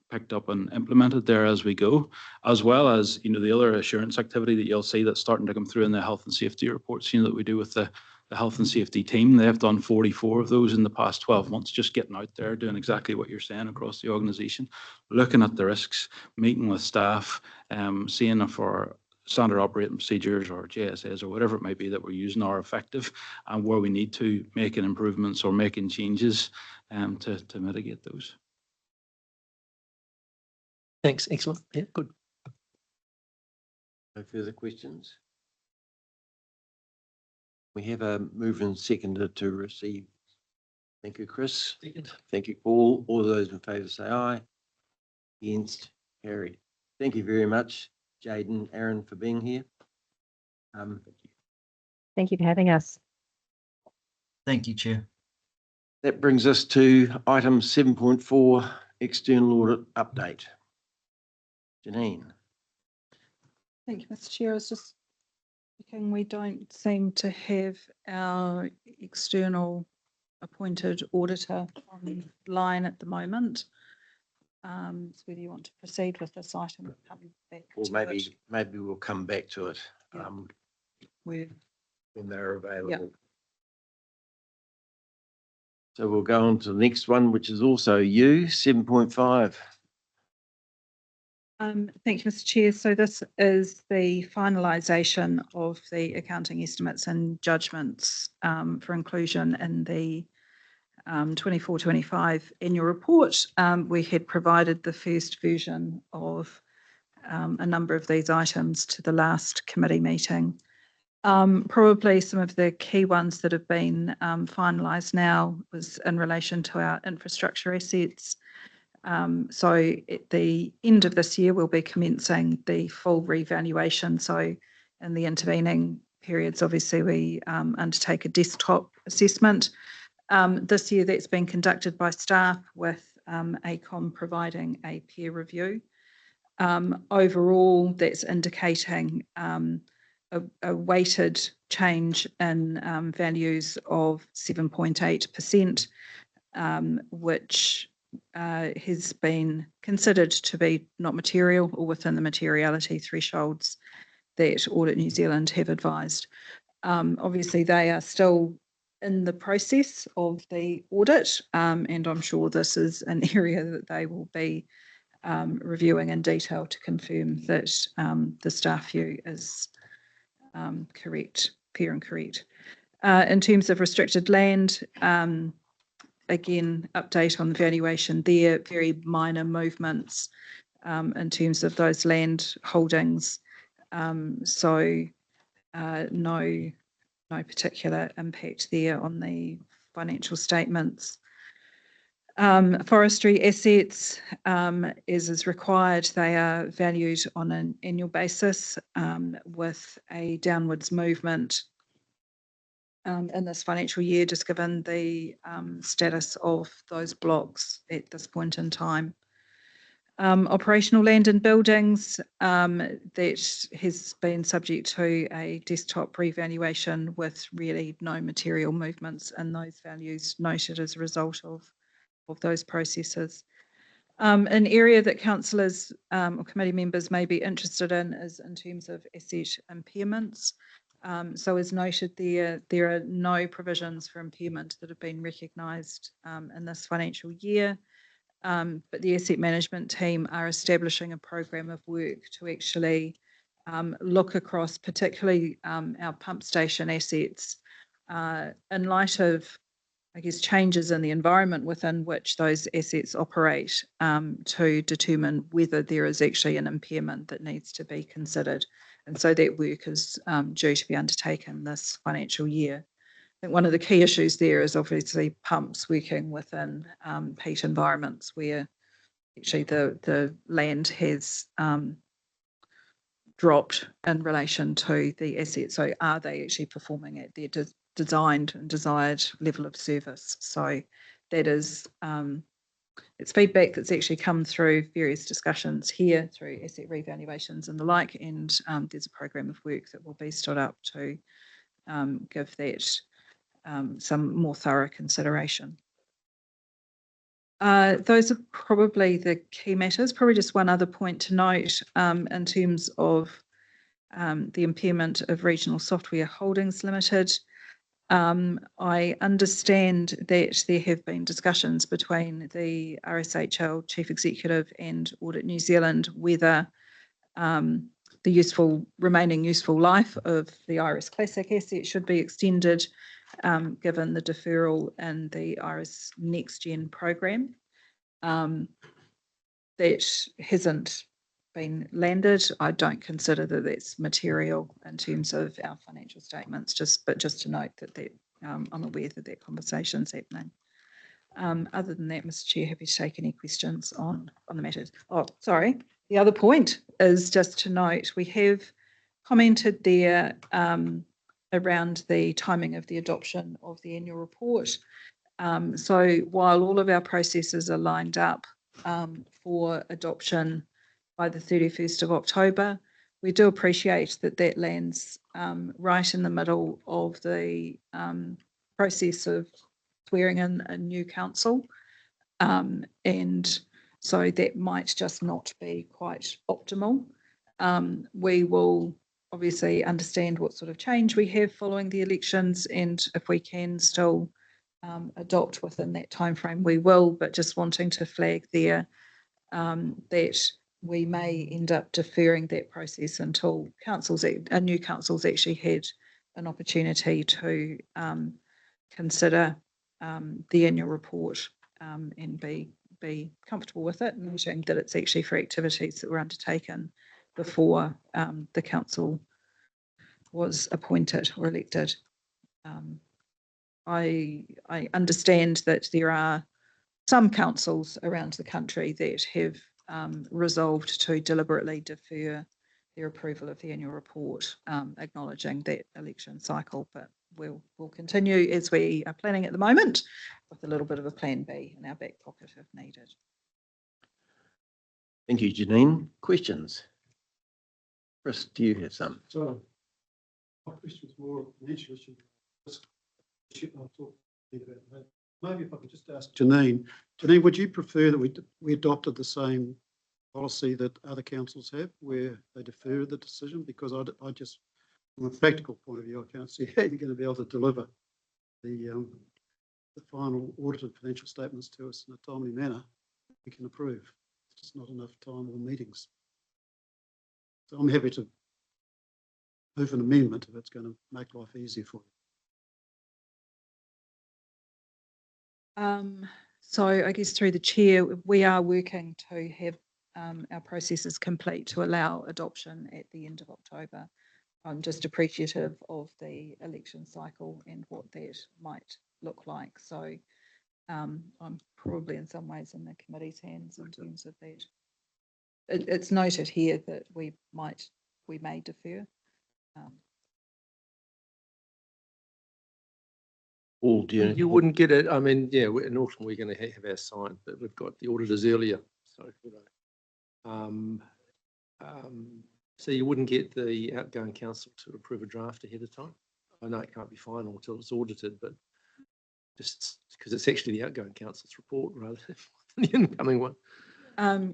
picked up and implemented there as we go, as well as, you know, the other assurance activity that you'll see that's starting to come through in the health and safety reports, you know, that we do with the health and safety team. They've done 44 of those in the past 12 months, just getting out there, doing exactly what you're saying across the organisation, looking at the risks, meeting with staff, seeing if our standard operating procedures or JSAs or whatever it might be that we're using are effective, and where we need to making improvements or making changes to mitigate those. Thanks, excellent. Yeah, good. No further questions? We have a move and seconded to receive. Thank you, Chris. Second. Thank you, Paul. All those in favour say aye. Against, carried. Thank you very much, Jaden, Aaron, for being here. Thank you for having us. Thank you, Chair. That brings us to item 7.4, external audit update. Janine. Thank you, Mr. Chair. I was just thinking we don't seem to have our external appointed auditor online at the moment. So whether you want to proceed with this item, or come back Or to maybe, it. maybe we'll come back to it Yeah. We're when they're available. So we'll go on to the next one, which is also you, 7.5. Thank you, Mr. Chair. So this is the finalisation of the accounting estimates and judgments for inclusion in the 24-25 annual report. We had provided the first version of a number of these items to the last committee meeting. Probably some of the key ones that have been finalised now was in relation to our infrastructure assets. So at the end of this year, we'll be commencing the full revaluation. So in the intervening periods, obviously we undertake a desktop assessment. This year that's been conducted by staff with ACOM providing a peer review. Overall, that's indicating a weighted change in values of 7.8%, which has been considered to be not material or within the materiality thresholds that Audit New Zealand have advised. Obviously, they are still in the process of the audit, and I'm sure this is an area that they will be reviewing in detail to confirm that the staff view is correct, fair and correct. In terms of restricted land, again, update on the valuation there, very minor movements in terms of those land holdings. So no particular impact there on the financial statements. Forestry assets, as is required, they are valued on an annual basis with a downwards movement in this financial year, just given the status of those blocks at this point in time. Operational land and buildings, that has been subject to a desktop revaluation with really no material movements in those values noted as a result of those processes. An area that councillors or committee members may be interested in is in terms of asset impairments. So as noted there are no provisions for impairment that have been recognised in this financial year. But the asset management team are establishing a program of work to actually look across particularly our pump station assets in light of, I guess, changes in the environment within which those assets operate to determine whether there is actually an impairment that needs to be considered. And so that work is due to be undertaken this financial year. I think one of the key issues there is obviously pumps working within peat environments where actually the land has dropped in relation to the assets. So are they actually performing at their designed and desired level of service? So that is it's feedback that's actually come through various discussions here through asset revaluations and the like, and there's a program of work that will be stood up to give that some more thorough consideration. Those are probably the key matters. Probably just one other point to note in terms of the impairment of Regional Software Holdings Limited. I understand that there have been discussions between the RSHL Chief Executive and Audit New Zealand whether the remaining useful life of the Iris Classic asset should be extended given the deferral in the Iris Next Gen program. that hasn't been landed, I don't consider that that's material in terms of our financial statements, but just to note that I'm aware that conversation's happening. Other than that, Mr. Chair, happy to take any questions on the matters. Oh, sorry. The other point is just to note, we have commented there around the timing of the adoption of the annual report. So while all of our processes are lined up for adoption by the 31st of October, we do appreciate that lands right in the middle of the process of swearing in a new council. And so that might just not be quite optimal. We will obviously understand what sort of change we have following the elections, and if we can still adopt within that timeframe, we will, but just wanting to flag there that we may end up deferring that process until new councils actually had an opportunity to consider the annual report and be comfortable with it, noting that it's actually for activities that were undertaken before the council was appointed or elected. I understand that there are some councils around the country that have resolved to deliberately defer their approval of the annual report, acknowledging that election cycle, but we'll continue as we are planning at the moment with a little bit of a plan B in our back pocket if needed. Thank you, Janine. Questions? Chris, do you have some? So my question is more of an financial issue. I'll talk about that. Maybe if I could just ask Janine. Janine, would you prefer that we adopted the same policy that other councils have, where they defer the decision? Because I just, from a practical point of view, I can't see how you're going to be able to deliver the final audited financial statements to us in a timely manner we can approve. It's just not enough time or meetings. So I'm happy to move an amendment if it's going to make life easier for you. So I guess through the chair, we are working to have our processes complete to allow adoption at the end of October. I'm just appreciative of the election cycle and what that might look like. So I'm probably in some ways in the committee's hands in terms of that. It's noted here that we may defer. Paul, do You wouldn't get it. I mean, yeah, in autumn we're going to have our sign, but we've got the auditors earlier. So, so you wouldn't get the outgoing council to approve a draft ahead of time. I know it can't be final until it's audited, but just because it's actually the outgoing council's report rather than the incoming one.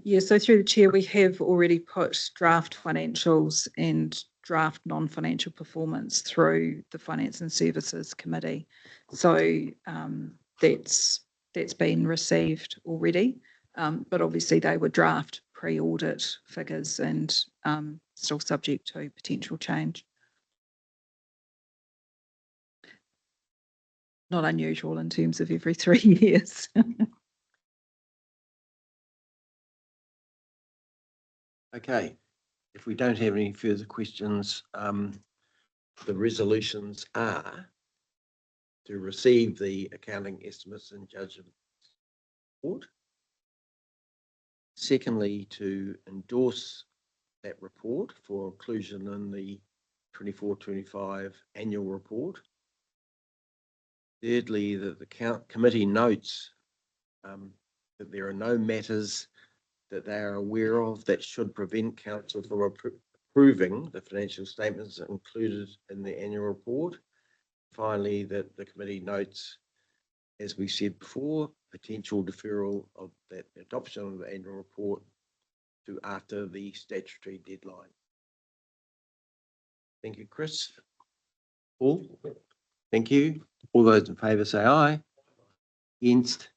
Yeah, so through the chair, we have already put draft financials and draft non-financial performance through the Finance and Services Committee. So that's been received already, but obviously they were draft pre-audit figures and still subject to potential change. Not unusual in terms of every 3 years. Okay, if we don't have any further questions, the resolutions are to receive the accounting estimates and judgment report. Secondly, to endorse that report for inclusion in the 24-25 annual report. Thirdly, that the committee notes that there are no matters that they are aware of that should prevent council from approving the financial statements included in the annual report. Finally, that the committee notes, as we said before, potential deferral of that adoption of the annual report to after the statutory deadline. Thank you, Chris. Paul? Thank you. All those in favour say aye. Against?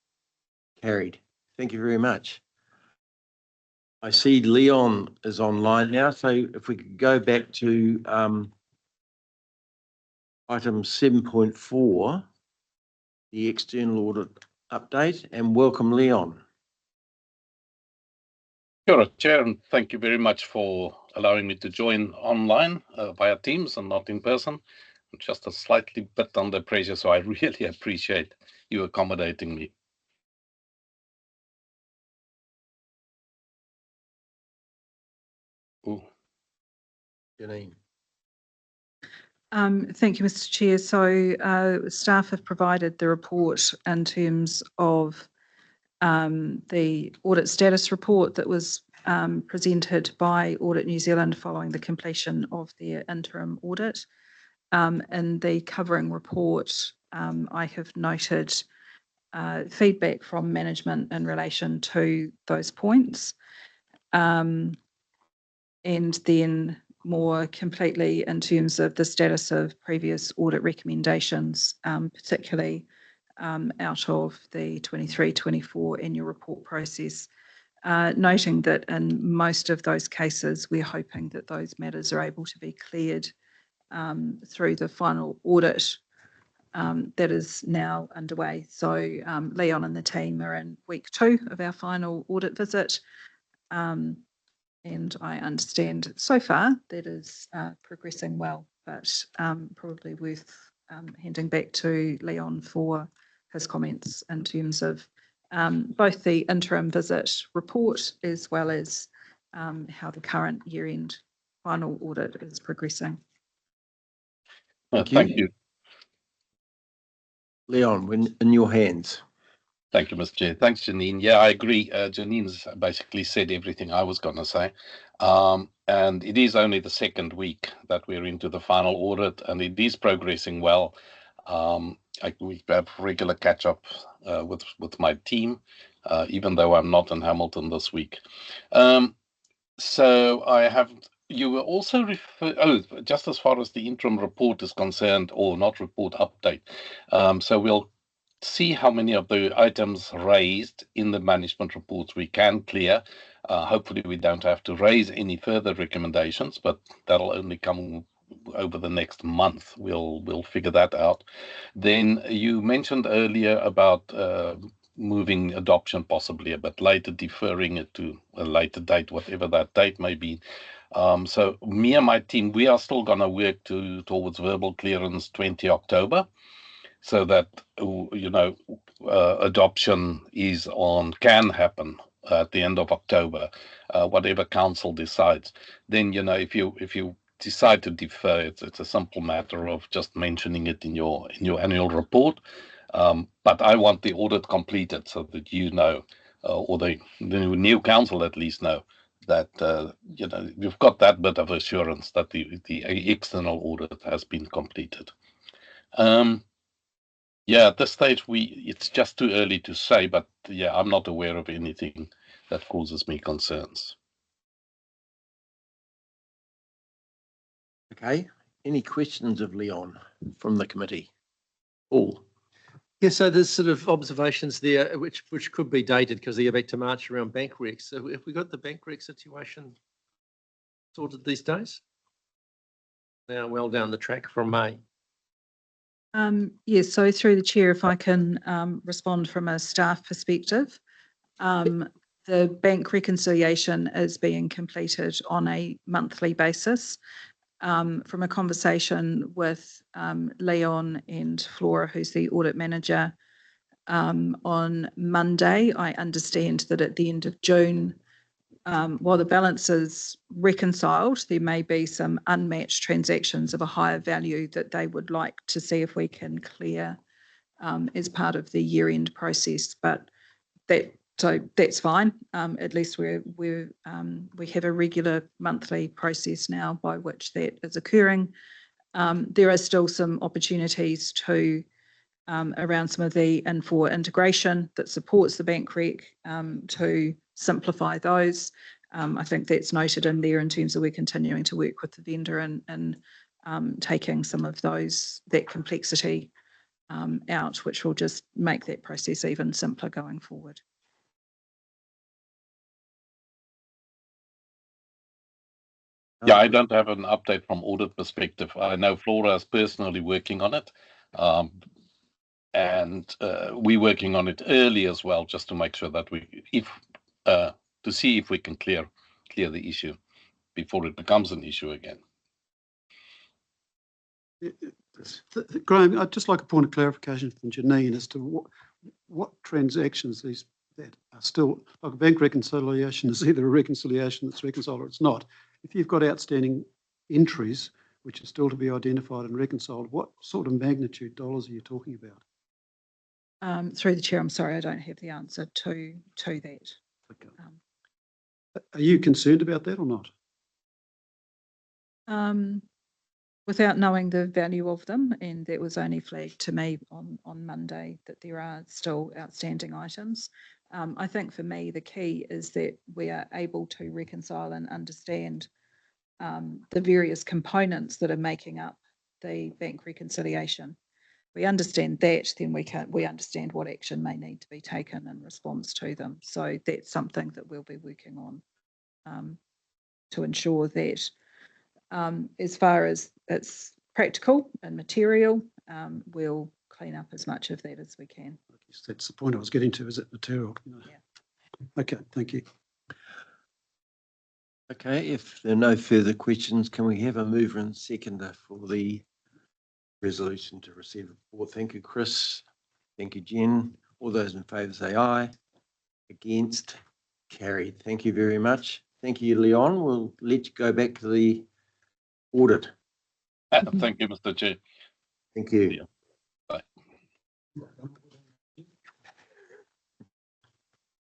Carried. Thank you very much. I see Leon is online now, so if we could go back to item 7.4, the external audit update, and welcome Leon. Sure, Chair, and thank you very much for allowing me to join online via Teams and not in person. I'm just a slightly bit under pressure, so I really appreciate you accommodating me. Ooh. Janine. Thank you, Mr. Chair. So staff have provided the report in terms of the audit status report that was presented by Audit New Zealand following the completion of their interim audit. In the covering report, I have noted feedback from management in relation to those points. And then more completely in terms of the status of previous audit recommendations, particularly out of the 23-24 annual report process, noting that in most of those cases, we're hoping that those matters are able to be cleared through the final audit that is now underway. So Leon and the team are in week 2 of our final audit visit. And I understand so far that is progressing well, but probably worth handing back to Leon for his comments in terms of both the interim visit report as well as how the current year-end final audit is progressing. Thank you. Leon, when in your hands. Thank you, Mr. Chair. Thanks, Janine. Yeah, I agree. Janine's basically said everything I was going to say. And it is only the second week that we're into the final audit, and it is progressing well. We have regular catch-up with my team, even though I'm not in Hamilton this week. So I have... You were also just as far as the interim report is concerned, or not report, update. So we'll see how many of the items raised in the management reports we can clear. Hopefully we don't have to raise any further recommendations, but that'll only come over the next month. We'll figure that out. Then you mentioned earlier about moving adoption possibly a bit later, deferring it to a later date, whatever that date may be. So me and my team, we are still going to work towards verbal clearance 20 October, so that, adoption can happen at the end of October, whatever council decides. Then, if you decide to defer, it's a simple matter of just mentioning it in your annual report. But I want the audit completed so that or the new council at least know that you've got that bit of assurance that the external audit has been completed. Yeah, at this stage, it's just too early to say, but yeah, I'm not aware of anything that causes me concerns. Okay. Any questions of Leon from the committee? Paul? Yeah, so there's sort of observations there which could be dated because they go back to March around bank recs. So have we got the bank rec situation sorted these days? Now well down the track from May. Yes, so through the chair, if I can respond from a staff perspective, the bank reconciliation is being completed on a monthly basis. From a conversation with Leon and Flora, who's the audit manager, on Monday, I understand that at the end of June, while the balance is reconciled, there may be some unmatched transactions of a higher value that they would like to see if we can clear as part of the year-end process. But that's fine. At least we have a regular monthly process now by which that is occurring. There are still some opportunities to around some of the Infor integration that supports the bank rec to simplify those. I think that's noted in there in terms of we're continuing to work with the vendor and taking some of that complexity out, which will just make that process even simpler going forward. Yeah, I don't have an update from audit perspective. I know Flora is personally working on it. And we're working on it early as well, just to make sure that to to see if we can clear the issue before it becomes an issue again. Graham, I'd just like a point of clarification from Janine as to what transactions these that are still, like a bank reconciliation is either a reconciliation that's reconciled or it's not. If you've got outstanding entries which are still to be identified and reconciled, what sort of magnitude dollars are you talking about? Through the chair, I'm sorry, I don't have the answer to that. Okay. Are you concerned about that or not? Without knowing the value of them, and that was only flagged to me on Monday that there are still outstanding items. I think for me, the key is that we are able to reconcile and understand the various components that are making up the bank reconciliation. We understand that, then we understand what action may need to be taken in response to them. So that's something that we'll be working on to ensure that as far as it's practical and material, we'll clean up as much of that as we can. I guess that's the point I was getting to, is it material? Yeah. Okay, thank you. Okay, if there are no further questions, can we have a mover and seconder for the resolution to receive a report? Thank you, Chris. Thank you, Jen. All those in favour say aye. Against? Carried. Thank you very much. Thank you, Leon. We'll let you go back to the audit. Thank you, Mr. Chair. Thank you. Yeah. Bye.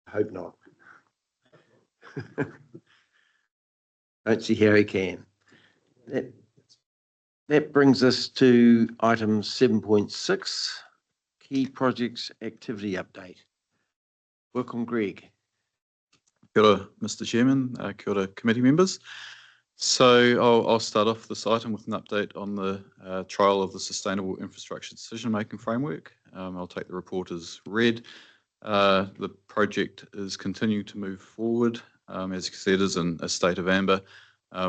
Hope not. Don't see how he can. That brings us to item 7.6, key projects activity update. Welcome, Greg. Kia ora, Mr. Chairman, kia ora, committee members. So I'll start off this item with an update on the trial of the Sustainable Infrastructure Decision-Making Framework. I'll take the report as read. The project is continuing to move forward. As you said, is in a state of amber.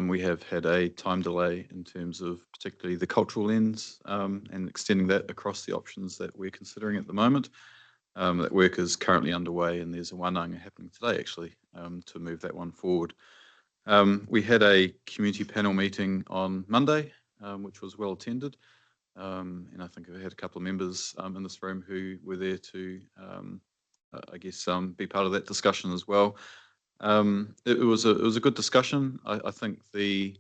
We have had a time delay in terms of particularly the cultural lens and extending that across the options that we're considering at the moment. That work is currently underway, and there's a wānanga happening today actually to move that one forward. We had a community panel meeting on Monday, which was well attended. And I think we had a couple of members in this room who were there to, I guess, be part of that discussion as well. It was a good discussion. I think it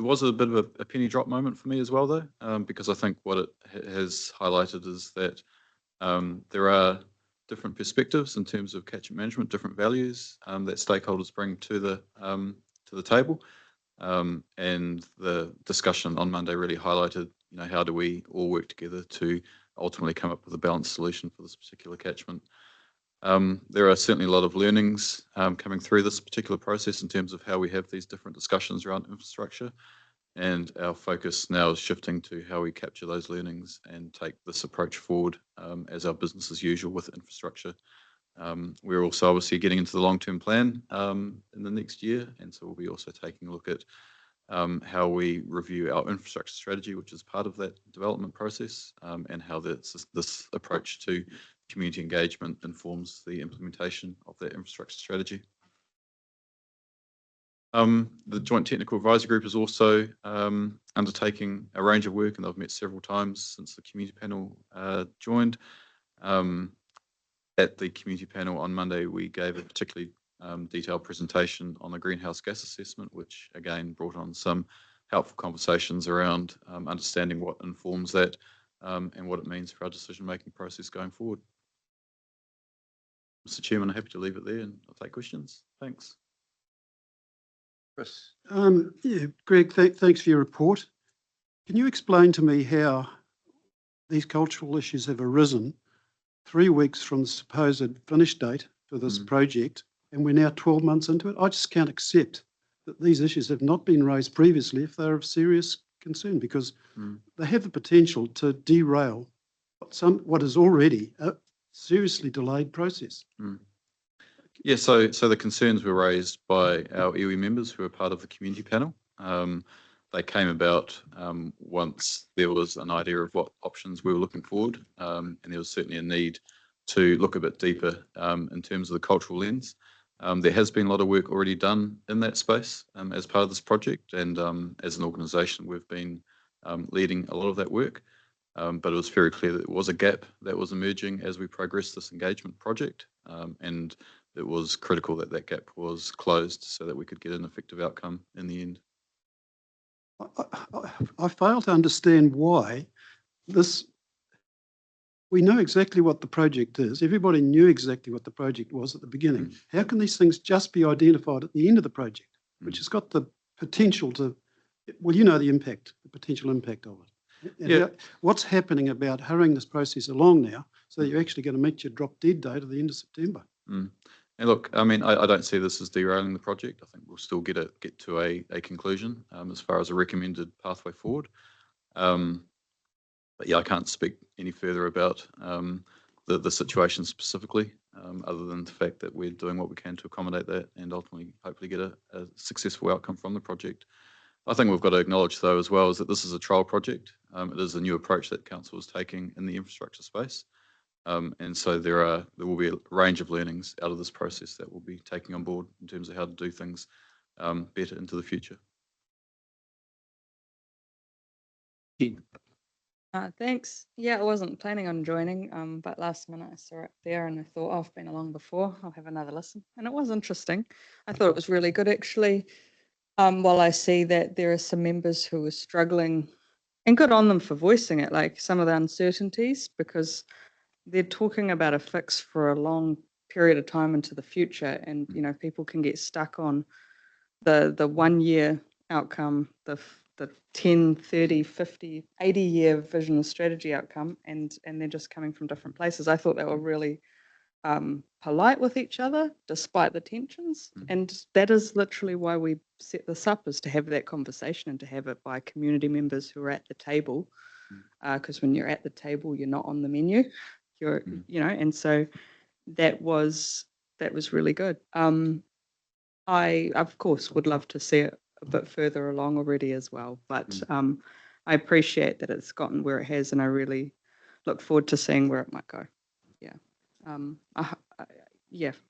was a bit of a penny drop moment for me as well, though, because I think what it has highlighted is that there are different perspectives in terms of catchment management, different values that stakeholders bring to the table. And the discussion on Monday really highlighted, how do we all work together to ultimately come up with a balanced solution for this particular catchment. There are certainly a lot of learnings coming through this particular process in terms of how we have these different discussions around infrastructure. And our focus now is shifting to how we capture those learnings and take this approach forward as our business as usual with infrastructure. We're also obviously getting into the long-term plan in the next year. And so we'll be also taking a look at how we review our infrastructure strategy, which is part of that development process, and how this approach to community engagement informs the implementation of that infrastructure strategy. The Joint Technical Advisory Group is also undertaking a range of work, and they've met several times since the community panel joined. At the community panel on Monday, we gave a particularly detailed presentation on the greenhouse gas assessment, which again brought on some helpful conversations around understanding what informs that and what it means for our decision-making process going forward. Mr. Chairman, I'm happy to leave it there and I'll take questions. Thanks. Chris. Yeah, Greg, thanks for your report. Can you explain to me how these cultural issues have arisen 3 weeks from the supposed finish date for this project, and we're now 12 months into it? I just can't accept that these issues have not been raised previously if they're of serious concern, because they have the potential to derail what is already a seriously delayed process. Yeah, so the concerns were raised by our iwi members who are part of the community panel. They came about once there was an idea of what options we were looking forward, and there was certainly a need to look a bit deeper in terms of the cultural lens. There has been a lot of work already done in that space as part of this project, and as an organisation, we've been leading a lot of that work. But it was very clear that there was a gap that was emerging as we progressed this engagement project, and it was critical that that gap was closed so that we could get an effective outcome in the end. I fail to understand why this. We know exactly what the project is. Everybody knew exactly what the project was at the beginning. How can these things just be identified at the end of the project, which has got the potential to, well, you know the impact, the potential impact of it. And Yeah. what's happening about hurrying this process along now so that you're actually going to meet your drop dead date at the end of September? And look, I mean, I don't see this as derailing the project. I think we'll still get to a conclusion as far as a recommended pathway forward. But yeah, I can't speak any further about the situation specifically, other than the fact that we're doing what we can to accommodate that and ultimately hopefully get a successful outcome from the project. I think we've got to acknowledge, though, as well, is that this is a trial project. It is a new approach that council is taking in the infrastructure space. And so there will be a range of learnings out of this process that we'll be taking on board in terms of how to do things better into the future. Thanks. Yeah, I wasn't planning on joining, but last minute I saw it there and I thought, oh, I've been along before, I'll have another listen. And it was interesting. I thought it was really good, actually. While I see that there are some members who are struggling, and good on them for voicing it, like some of the uncertainties, because they're talking about a fix for a long period of time into the future. And, you know, people can get stuck on the 1 year outcome, the 10, 30, 50, 80-year vision and strategy outcome, and they're just coming from different places. I thought they were really polite with each other, despite the tensions. And that is literally why we set this up, is to have that conversation and to have it by community members who are at the table. Because when you're at the table, you're not on the menu. You're, you know, and so that was really good. I, of course, would love to see it a bit further along already as well, but I appreciate that it's gotten where it has, and I really look forward to seeing where it might go. Yeah.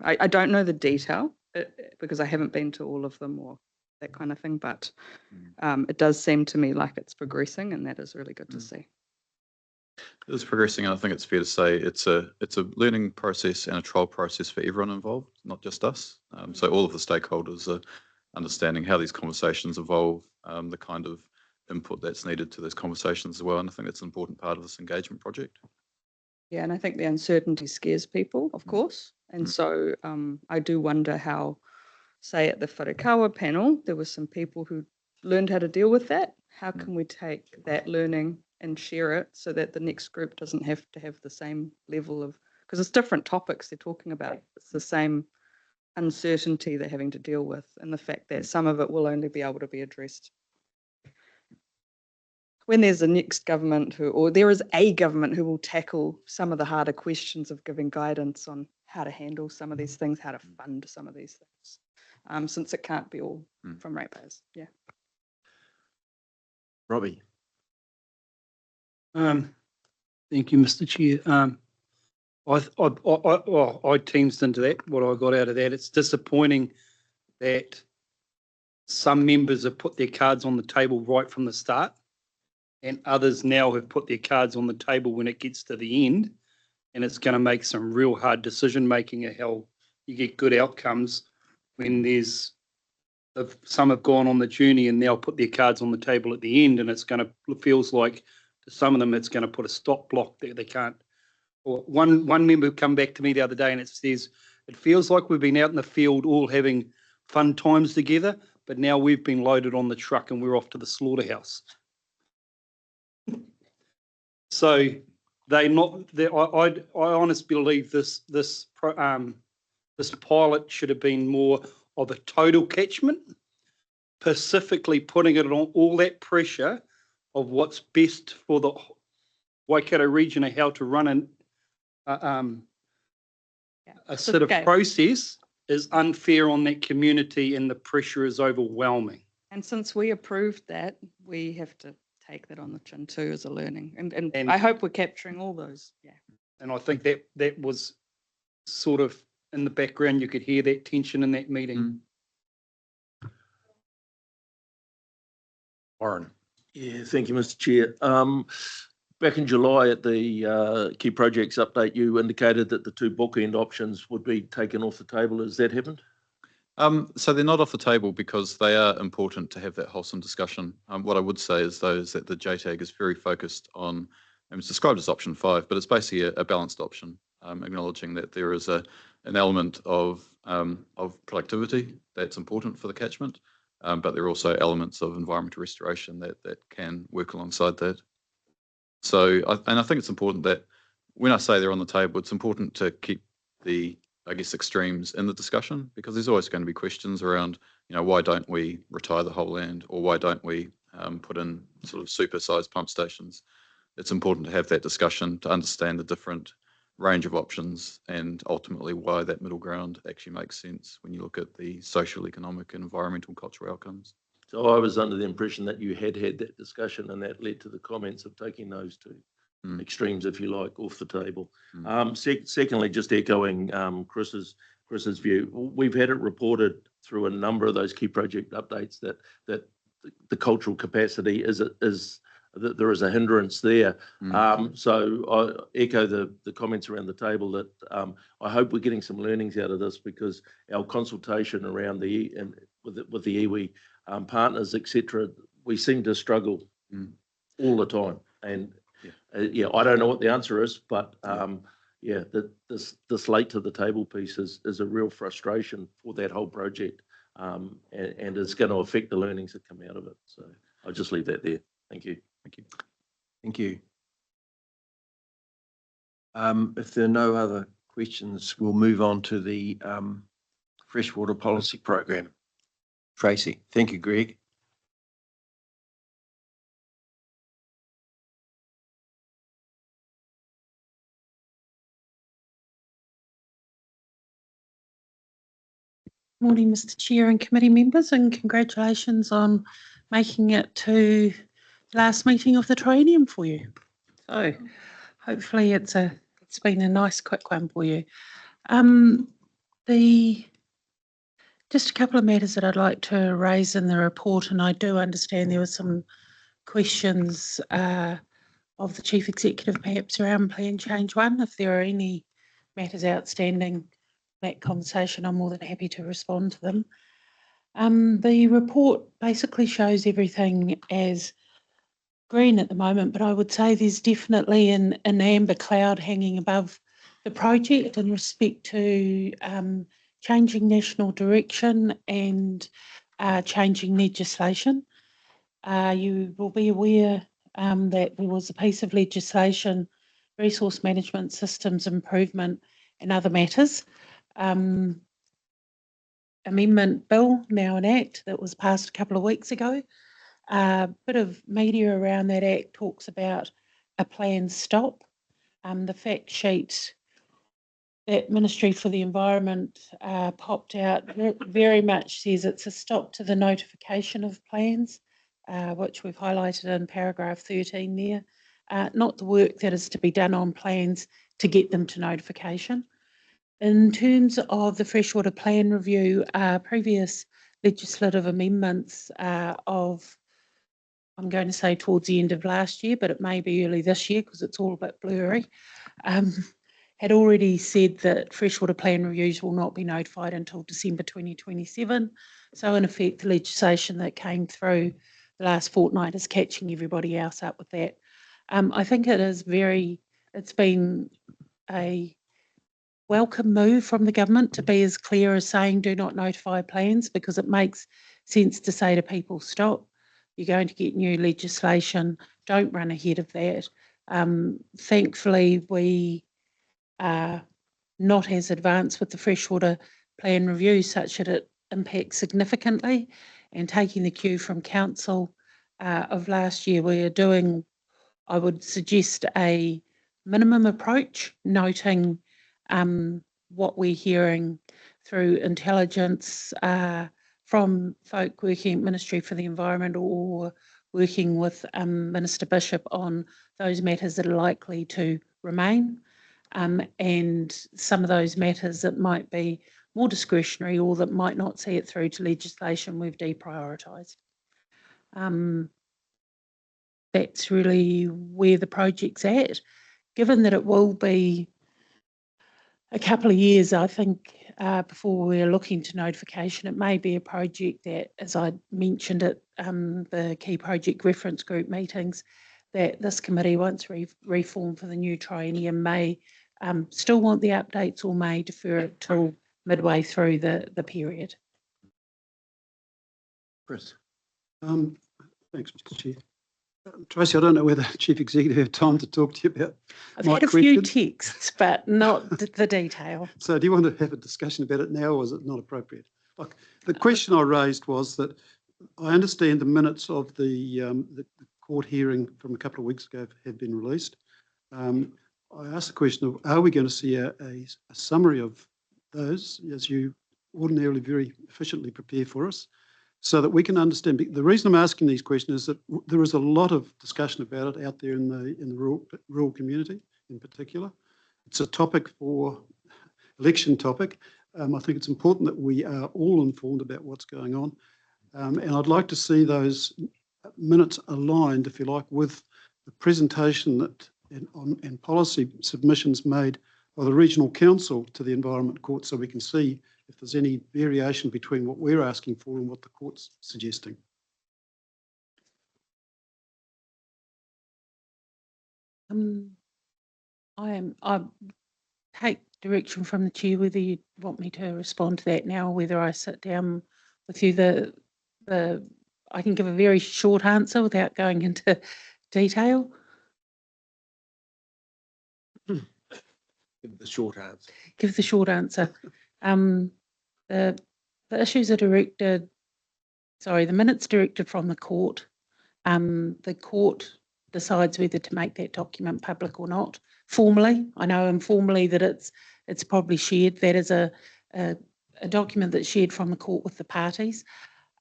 I don't know the detail because I haven't been to all of them or that kind of thing, but it does seem to me like it's progressing, and that is really good to see. It is progressing, and I think it's fair to say it's a learning process and a trial process for everyone involved, not just us. So all of the stakeholders are understanding how these conversations evolve, the kind of input that's needed to those conversations as well. And I think that's an important part of this engagement project. Yeah, and I think the uncertainty scares people, of course. And so I do wonder how, say at the Wharekawa panel, there were some people who learned how to deal with that. How can we take that learning and share it so that the next group doesn't have to have the same level of, because it's different topics they're talking about. It's the same uncertainty they're having to deal with, and the fact that some of it will only be able to be addressed when there's a next government or there is a government who will tackle some of the harder questions of giving guidance on how to handle some of these things, how to fund some of these things, since it can't be all from ratepayers. Yeah. Robbie. Thank you, Mr. Chair. I teamed into that, what I got out of that. It's disappointing that some members have put their cards on the table right from the start, and others now have put their cards on the table when it gets to the end, and it's going to make some real hard decision making of how you get good outcomes when some have gone on the journey and now put their cards on the table at the end, and feels like to some of them it's going to put a stop block that they can't. Or one member come back to me the other day and it says, it feels like we've been out in the field all having fun times together, but now we've been loaded on the truck and we're off to the slaughterhouse. So I honestly believe this pilot should have been more of a total catchment, specifically putting it on all that pressure of what's best for the Waikato region and how to run a sort of process is unfair on that community, and the pressure is overwhelming. And since we approved that, we have to take that on the chin too as a learning. And I hope we're capturing all those. Yeah. And I think that was sort of in the background, you could hear that tension in that meeting. Warren. Yeah, thank you, Mr. Chair. Back in July at the key projects update, you indicated that the two bookend options would be taken off the table. Has that happened? So they're not off the table because they are important to have that wholesome discussion. What I would say is though is that the JTAG is very focused on, and it's described as option 5, but it's basically a balanced option, acknowledging that there is an element of productivity that's important for the catchment, but there are also elements of environmental restoration that can work alongside that. So, I think it's important that when I say they're on the table, it's important to keep the, I guess, extremes in the discussion, because there's always going to be questions around, why don't we retire the whole land, or why don't we put in sort of super-sized pump stations? It's important to have that discussion to understand the different range of options and ultimately why that middle ground actually makes sense when you look at the social, economic, and environmental cultural outcomes. So I was under the impression that you had that discussion and that led to the comments of taking those two extremes, if you like, off the table. Secondly, just echoing Chris's view, we've had it reported through a number of those key project updates that the cultural capacity is that there is a hindrance there. So I echo the comments around the table that I hope we're getting some learnings out of this, because our consultation around with the iwi partners, etc., we seem to struggle all the time. And I don't know what the answer is, but this late to the table piece is a real frustration for that whole project, and it's going to affect the learnings that come out of it. So I'll just leave that there. Thank you. Thank you. Thank you. If there are no other questions, we'll move on to the freshwater policy program. Tracy. Thank you, Greg. Morning, Mr. Chair and committee members, and congratulations on making it to the last meeting of the triennium for you. So hopefully it's been a nice quick one for you. Just a couple of matters that I'd like to raise in the report, and I do understand there were some questions of the Chief Executive perhaps around Plan Change 1. If there are any matters outstanding, that conversation, I'm more than happy to respond to them. The report basically shows everything as green at the moment, but I would say there's definitely an amber cloud hanging above the project in respect to changing national direction and changing legislation. You will be aware that there was a piece of legislation, resource management systems improvement and other matters, amendment bill, now an act, that was passed a couple of weeks ago. A bit of media around that act talks about a planned stop. The fact sheet that Ministry for the Environment popped out very much says it's a stop to the notification of plans, which we've highlighted in paragraph 13 there, not the work that is to be done on plans to get them to notification. In terms of the freshwater plan review, previous legislative amendments of, I'm going to say towards the end of last year, but it may be early this year because it's all a bit blurry, had already said that freshwater plan reviews will not be notified until December 2027. So in effect, the legislation that came through the last fortnight is catching everybody else up with that. I think it's been a welcome move from the government to be as clear as saying do not notify plans, because it makes sense to say to people, stop, you're going to get new legislation, don't run ahead of that. Thankfully, we are not as advanced with the freshwater plan review such that it impacts significantly, and taking the cue from council of last year, we are doing, I would suggest, a minimum approach, noting what we're hearing through intelligence from folk working at Ministry for the Environment or working with Minister Bishop on those matters that are likely to remain. and some of those matters that might be more discretionary or that might not see it through to legislation, we've deprioritised. That's really where the project's at. Given that it will be a couple of years, I think, before we're looking to notification, it may be a project that, as I mentioned at the key project reference group meetings, that this committee, once reformed for the new triennium, may still want the updates or may defer it till midway through the period. Chris. Thanks, Mr. Chair. Tracy, I don't know whether Chief Executive had time to talk to you about I've my had a question. few texts, but not the detail. So do you want to have a discussion about it now, or is it not appropriate? Like, the question I raised was that I understand the minutes of the court hearing from a couple of weeks ago have been released. I asked the question of, are we going to see a summary of those, as you ordinarily very efficiently prepare for us, so that we can understand? The reason I'm asking these questions is that there is a lot of discussion about it out there in the rural community in particular. It's a topic for election topic. I think it's important that we are all informed about what's going on. And I'd like to see those minutes aligned, if you like, with the presentation that and policy submissions made by the Regional Council to the Environment Court, so we can see if there's any variation between what we're asking for and what the court's suggesting. I take direction from the chair whether you want me to respond to that now, or whether I sit down with you. I can give a very short answer without going into detail. Give the short answer. Give the short answer. The issues are directed, sorry, the minutes directed from the court. The court decides whether to make that document public or not. Formally, I know informally that it's probably shared. That is a document that's shared from the court with the parties.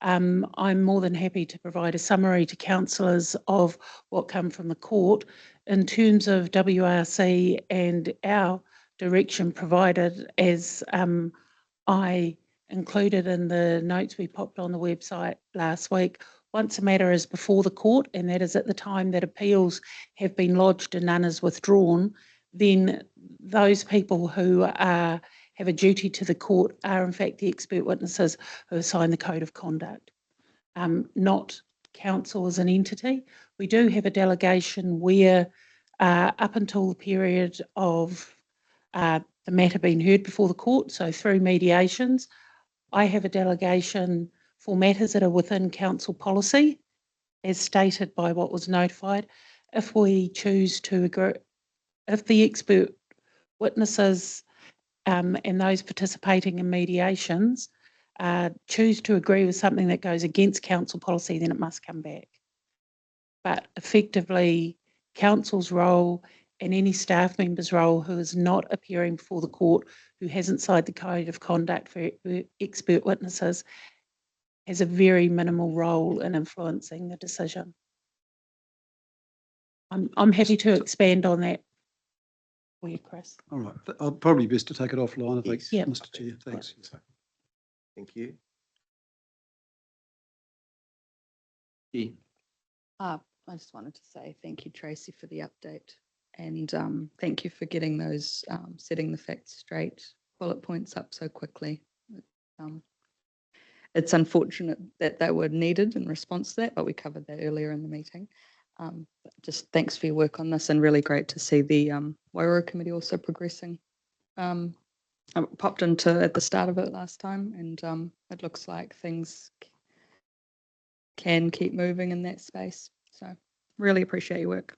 I'm more than happy to provide a summary to councillors of what come from the court in terms of WRC and our direction provided, as I included in the notes we popped on the website last week. Once a matter is before the court, and that is at the time that appeals have been lodged and none is withdrawn, then those people who have a duty to the court are in fact the expert witnesses who assign the code of conduct, not council as an entity. We do have a delegation where up until the period of the matter being heard before the court, so through mediations, I have a delegation for matters that are within council policy, as stated by what was notified. If we choose to agree, if the expert witnesses and those participating in mediations choose to agree with something that goes against council policy, then it must come back. But effectively, council's role and any staff member's role who is not appearing before the court, who hasn't signed the code of conduct for expert witnesses, has a very minimal role in influencing the decision. I'm happy to expand on that for you, Chris. All right. I'll probably best to take it offline, I think, Yep. Mr. Chair. Thanks. Thank you. I just wanted to say thank you, Tracy, for the update, and thank you for getting those setting the facts straight bullet points up so quickly. It's unfortunate that they were needed in response to that, but we covered that earlier in the meeting. Just thanks for your work on this, and really great to see the Wairua committee also progressing. I popped into at the start of it last time, and it looks like things can keep moving in that space. So really appreciate your work.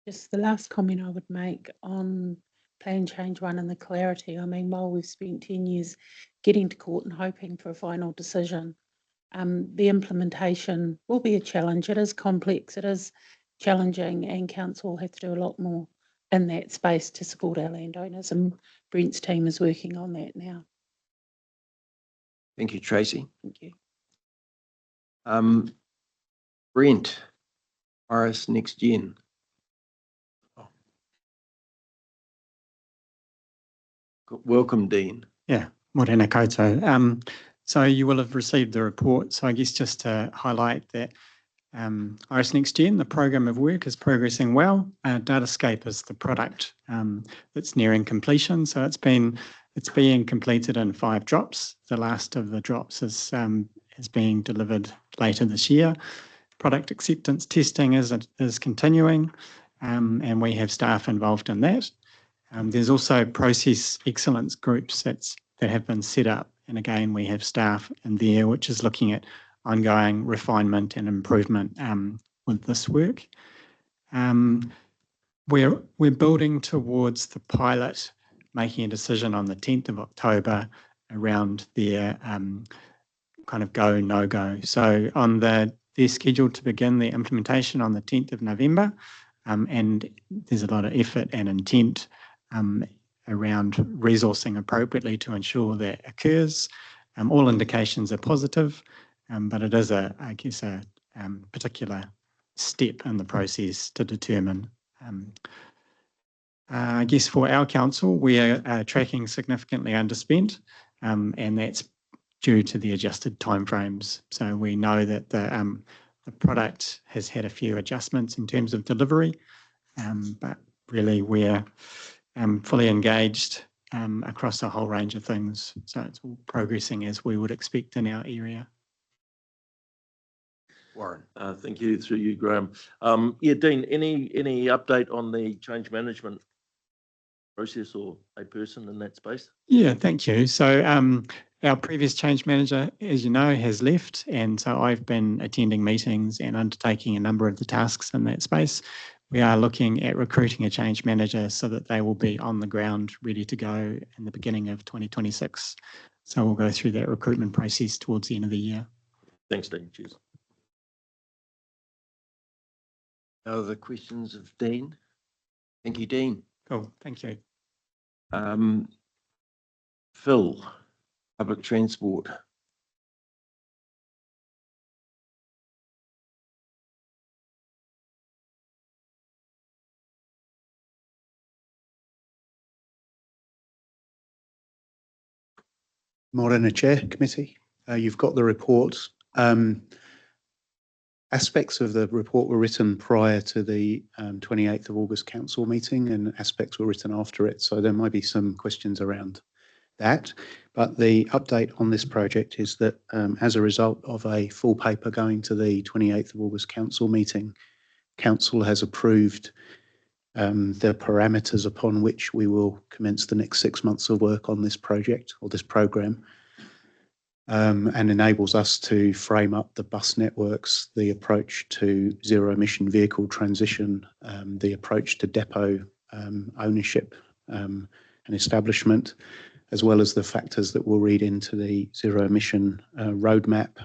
Just the last comment I would make on Plan Change 1 and the clarity. I mean, while we've spent 10 years getting to court and hoping for a final decision, the implementation will be a challenge. It is complex, it is challenging, and council will have to do a lot more in that space to support our landowners, and Brent's team is working on that now. Thank you, Tracy. Thank you. Brent, Iris Next Gen. Welcome, Dean. Yeah, morena koutou. So you will have received the report. So I guess just to highlight that Iris Next Gen, the program of work is progressing well. Datascape is the product that's nearing completion. So it's being completed in 5 drops. The last of the drops is being delivered later this year. Product acceptance testing is continuing, and we have staff involved in that. There's also process excellence groups that have been set up. And again, we have staff in there, which is looking at ongoing refinement and improvement with this work. We're building towards the pilot making a decision on the 10th of October around their kind of go, no go. So they're scheduled to begin the implementation on the 10th of November, and there's a lot of effort and intent around resourcing appropriately to ensure that occurs. All indications are positive, but it is a particular step in the process to determine. I guess for our council, we are tracking significantly underspent, and that's due to the adjusted timeframes. So we know that the product has had a few adjustments in terms of delivery, but really we're fully engaged across a whole range of things. So it's all progressing as we would expect in our area. Warren. Thank you, through you, Graham. Yeah, Dean, any update on the change management process or a person in that space? Yeah, thank you. So our previous change manager, as you know, has left, and so I've been attending meetings and undertaking a number of the tasks in that space. We are looking at recruiting a change manager so that they will be on the ground, ready to go in the beginning of 2026. So we'll go through that recruitment process towards the end of the year. Thanks, Dean. Cheers. Other questions of Dean? Thank you, Dean. Cool, thank you. Phil, public transport. Morena Chair, Committee. You've got the report. Aspects of the report were written prior to the 28th of August council meeting, and aspects were written after it. So there might be some questions around that. But the update on this project is that as a result of a full paper going to the 28th of August council meeting, council has approved the parameters upon which we will commence the next 6 months of work on this project or this programme, and enables us to frame up the bus networks, the approach to zero emission vehicle transition, the approach to depot ownership and establishment, as well as the factors that will read into the zero emission roadmap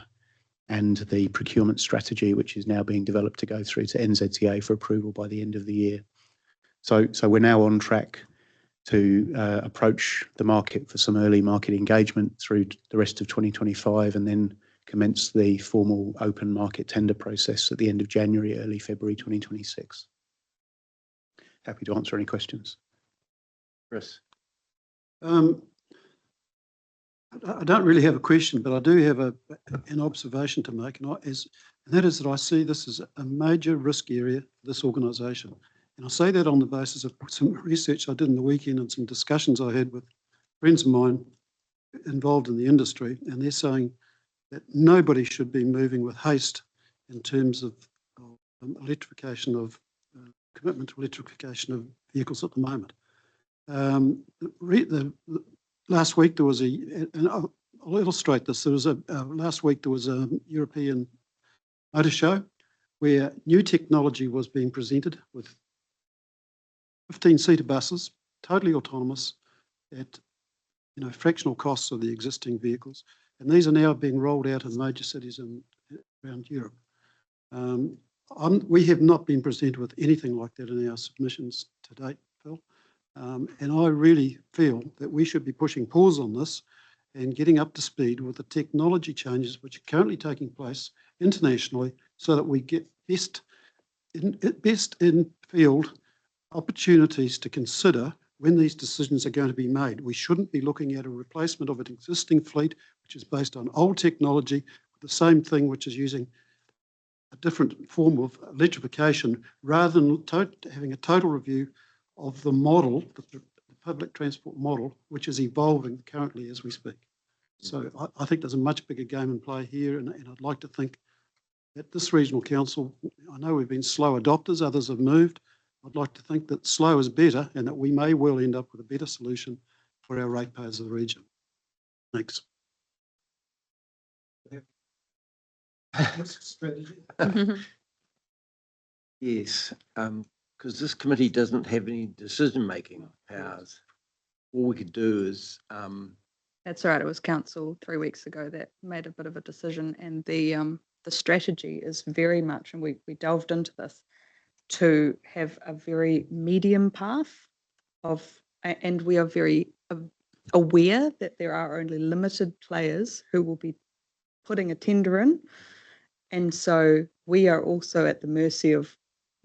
and the procurement strategy, which is now being developed to go through to NZTA for approval by the end of the year. So we're now on track to approach the market for some early market engagement through the rest of 2025, and then commence the formal open market tender process at the end of January, early February 2026. Happy to answer any questions. Chris. I don't really have a question, but I do have an observation to make, and that is that I see this as a major risk area for this organisation. And I say that on the basis of some research I did in the weekend and some discussions I had with friends of mine involved in the industry, and they're saying that nobody should be moving with haste in terms of electrification of commitment to electrification of vehicles at the moment. Last week there was and I'll illustrate this. Last week there was a European motor show where new technology was being presented with 15-seater buses, totally autonomous, at fractional costs of the existing vehicles, and these are now being rolled out in major cities around Europe. We have not been presented with anything like that in our submissions to date, Phil, and I really feel that we should be pushing pause on this and getting up to speed with the technology changes which are currently taking place internationally, so that we get best in field opportunities to consider when these decisions are going to be made. We shouldn't be looking at a replacement of an existing fleet, which is based on old technology, with the same thing, which is using a different form of electrification, rather than having a total review of the model, the public transport model, which is evolving currently as we speak. So I think there's a much bigger game in play here, and I'd like to think that this regional council, I know we've been slow adopters, others have moved. I'd like to think that slow is better and that we may well end up with a better solution for our ratepayers of the region. Thanks. Yes, because this committee doesn't have any decision-making powers. All we could do is, That's right. It was council 3 weeks ago that made a bit of a decision, and the strategy is very much, and we delved into this, to have a very medium path and we are very aware that there are only limited players who will be putting a tender in. And so we are also at the mercy of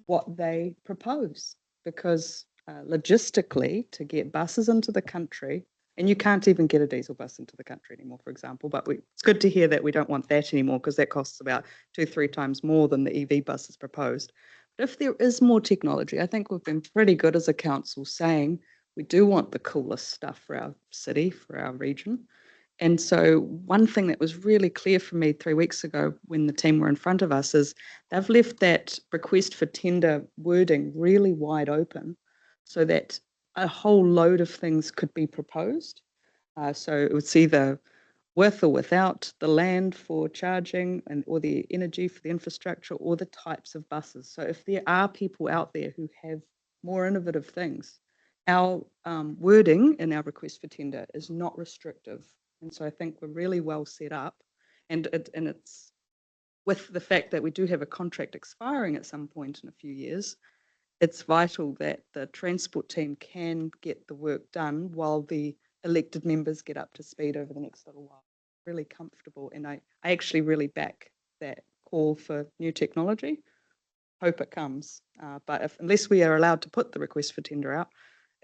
what they propose, because logistically, to get buses into the country, and you can't even get a diesel bus into the country anymore, for example, but it's good to hear that we don't want that anymore, because that costs about 2-3 times more than the EV buses proposed. But if there is more technology, I think we've been pretty good as a council saying we do want the coolest stuff for our city, for our region. And so one thing that was really clear for me 3 weeks ago when the team were in front of us is they've left that request for tender wording really wide open so that a whole load of things could be proposed. So it was either with or without the land for charging or the energy for the infrastructure or the types of buses. So if there are people out there who have more innovative things, our wording in our request for tender is not restrictive. And so I think we're really well set up. And it's with the fact that we do have a contract expiring at some point in a few years, it's vital that the transport team can get the work done while the elected members get up to speed over the next little while. Really comfortable, and I actually really back that call for new technology. Hope it comes, but unless we are allowed to put the request for tender out,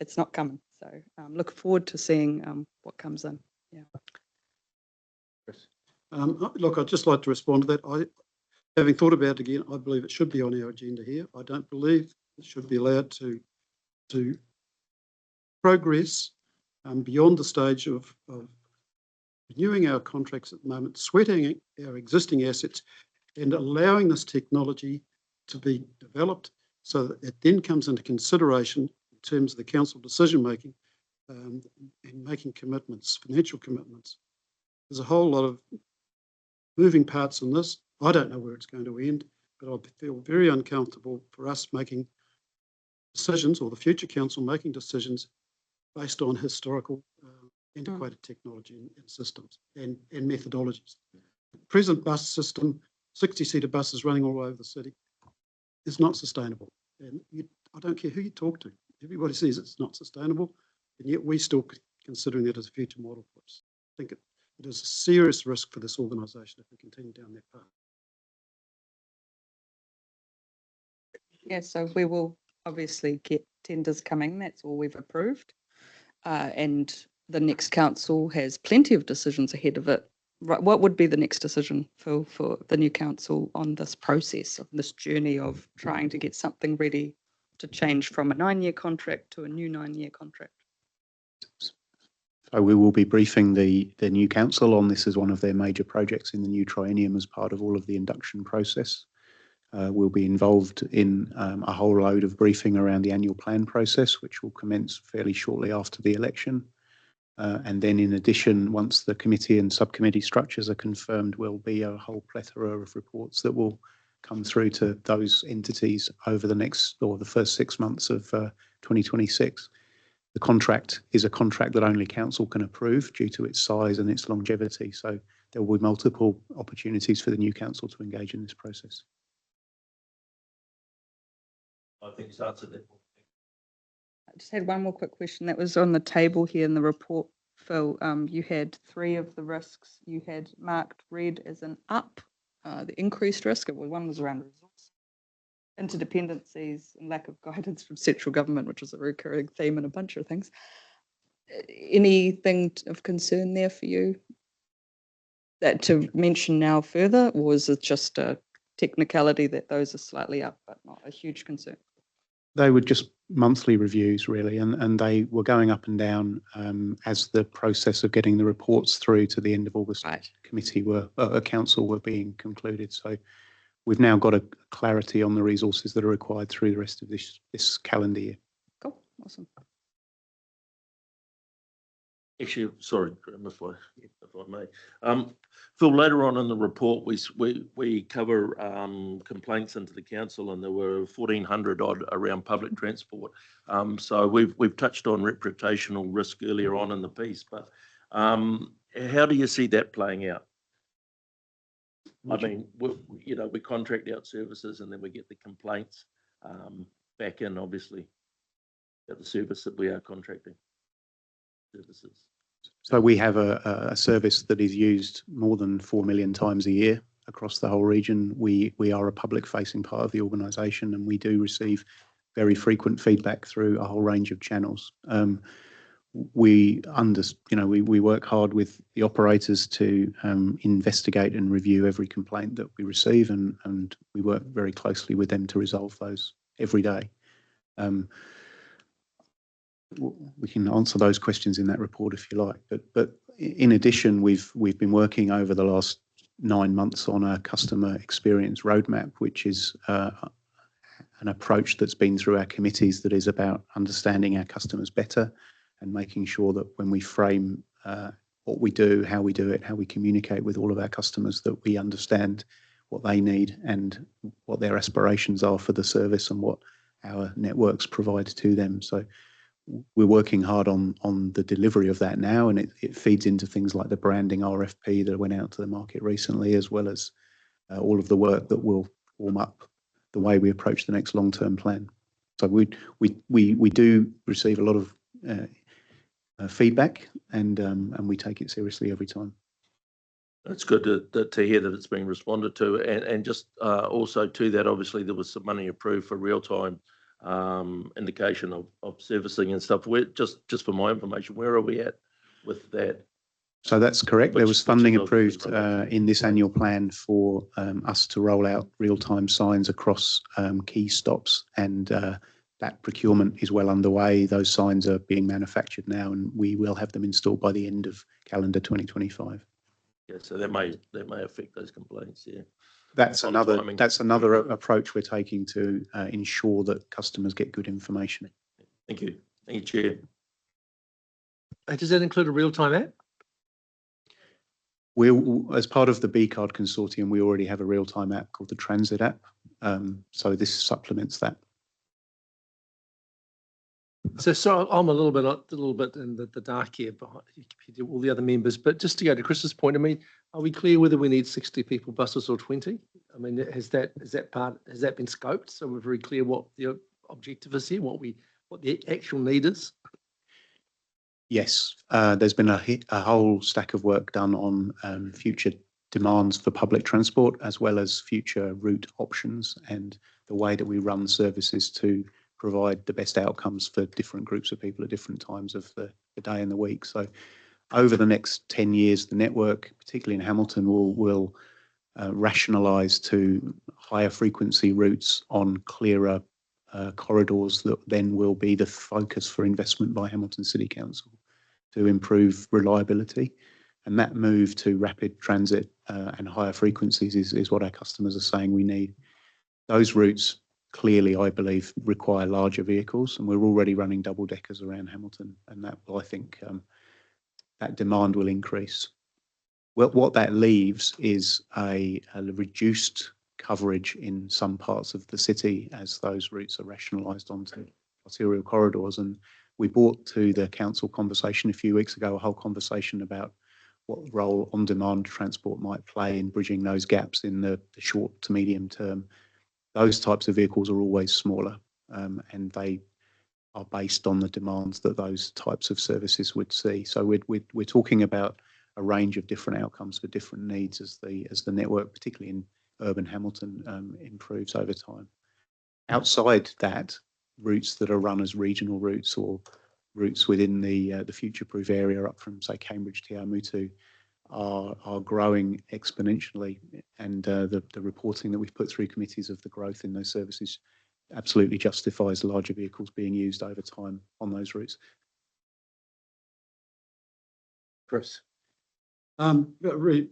it's not coming. So look forward to seeing what comes in. Yeah. Look, I'd just like to respond to that. Having thought about it again, I believe it should be on our agenda here. I don't believe it should be allowed to progress beyond the stage of renewing our contracts at the moment, sweating our existing assets and allowing this technology to be developed so that it then comes into consideration in terms of the council decision-making and making commitments, financial commitments. There's a whole lot of moving parts in this. I don't know where it's going to end, but I feel very uncomfortable for us making decisions, or the future council making decisions based on historical antiquated technology and systems and methodologies. The present bus system, 60-seater buses running all over the city, is not sustainable. And I don't care who you talk to. Everybody says it's not sustainable, and yet we're still considering it as a future model for us. I think it is a serious risk for this organisation if we continue down that path. Yeah, so we will obviously get tenders coming. That's all we've approved. And the next council has plenty of decisions ahead of it. Right, what would be the next decision, Phil, for the new council on this process, of this journey of trying to get something ready to change from a 9-year contract to a new 9-year contract? So we will be briefing the new council on this as one of their major projects in the new triennium as part of all of the induction process. We'll be involved in a whole load of briefing around the annual plan process, which will commence fairly shortly after the election. And then in addition, once the committee and subcommittee structures are confirmed, will be a whole plethora of reports that will come through to those entities over the first 6 months of 2026. The contract is a contract that only council can approve due to its size and its longevity. So there will be multiple opportunities for the new council to engage in this process. I think it's answered that. I just had one more quick question that was on the table here in the report, Phil. You had 3 of the risks you had marked red as an up, the increased risk. One was around resource. interdependencies and lack of guidance from central government, which is a recurring theme in a bunch of things. Anything of concern there for you that to mention now further, or is it just a technicality that those are slightly up, but not a huge concern? They were just monthly reviews, really, and they were going up and down as the process of getting the reports through to the end of August committee council were being concluded. So we've now got a clarity on the resources that are required through the rest of this calendar year. Cool, awesome. Actually, sorry, Graham, if I may. Phil, later on in the report, we cover complaints into the council, and there were 1,400 odd around public transport. So we've touched on reputational risk earlier on in the piece, but how do you see that playing out? I mean, we contract out services, and then we get the complaints back in, obviously, at the service that we are contracting services. So we have a service that is used more than 4 million times a year across the whole region. We are a public-facing part of the organisation, and we do receive very frequent feedback through a whole range of channels. We work hard with the operators to investigate and review every complaint that we receive, and we work very closely with them to resolve those every day. We can answer those questions in that report if you like. But in addition, we've been working over the last 9 months on a customer experience roadmap, which is an approach that's been through our committees that is about understanding our customers better and making sure that when we frame what we do, how we do it, how we communicate with all of our customers, that we understand what they need and what their aspirations are for the service and what our networks provide to them. So we're working hard on the delivery of that now, and it feeds into things like the branding RFP that went out to the market recently, as well as all of the work that will form up the way we approach the next long-term plan. So we do receive a lot of feedback, and we take it seriously every time. It's good to hear that it's being responded to, and just also to that, obviously there was some money approved for real-time indication of servicing and stuff. Just for my information, where are we at with that? So that's correct. There was funding approved in this annual plan for us to roll out real-time signs across key stops, and that procurement is well underway. Those signs are being manufactured now, and we will have them installed by the end of calendar 2025. Yeah, so that may affect those complaints. Yeah. That's another approach we're taking to ensure that customers get good information. Thank you. Thank you, Chair. Does that include a real-time app? As part of the B-Card consortium, we already have a real-time app called the Transit app. So this supplements that. So I'm a little bit in the dark here behind all the other members, but just to go to Chris's point, I mean, are we clear whether we need 60 people buses or 20? I mean, has that been scoped? So we're very clear what the objective is here, what the actual need is? Yes, there's been a whole stack of work done on future demands for public transport, as well as future route options and the way that we run services to provide the best outcomes for different groups of people at different times of the day and the week. So over the next 10 years, the network, particularly in Hamilton, will rationalise to higher frequency routes on clearer corridors that then will be the focus for investment by Hamilton City Council to improve reliability. And that move to rapid transit and higher frequencies is what our customers are saying we need. Those routes clearly, I believe, require larger vehicles, and we're already running double deckers around Hamilton, and that will, I think, that demand will increase. Well, what that leaves is a reduced coverage in some parts of the city as those routes are rationalised onto arterial corridors. And we brought to the council conversation a few weeks ago a whole conversation about what role on-demand transport might play in bridging those gaps in the short to medium term. Those types of vehicles are always smaller, and they are based on the demands that those types of services would see. So we're talking about a range of different outcomes for different needs as the network, particularly in urban Hamilton, improves over time. outside that, routes that are run as regional routes or routes within the future-proof area up from, say, Cambridge to Aomutu are growing exponentially. And the reporting that we've put through committees of the growth in those services absolutely justifies larger vehicles being used over time on those routes. Chris.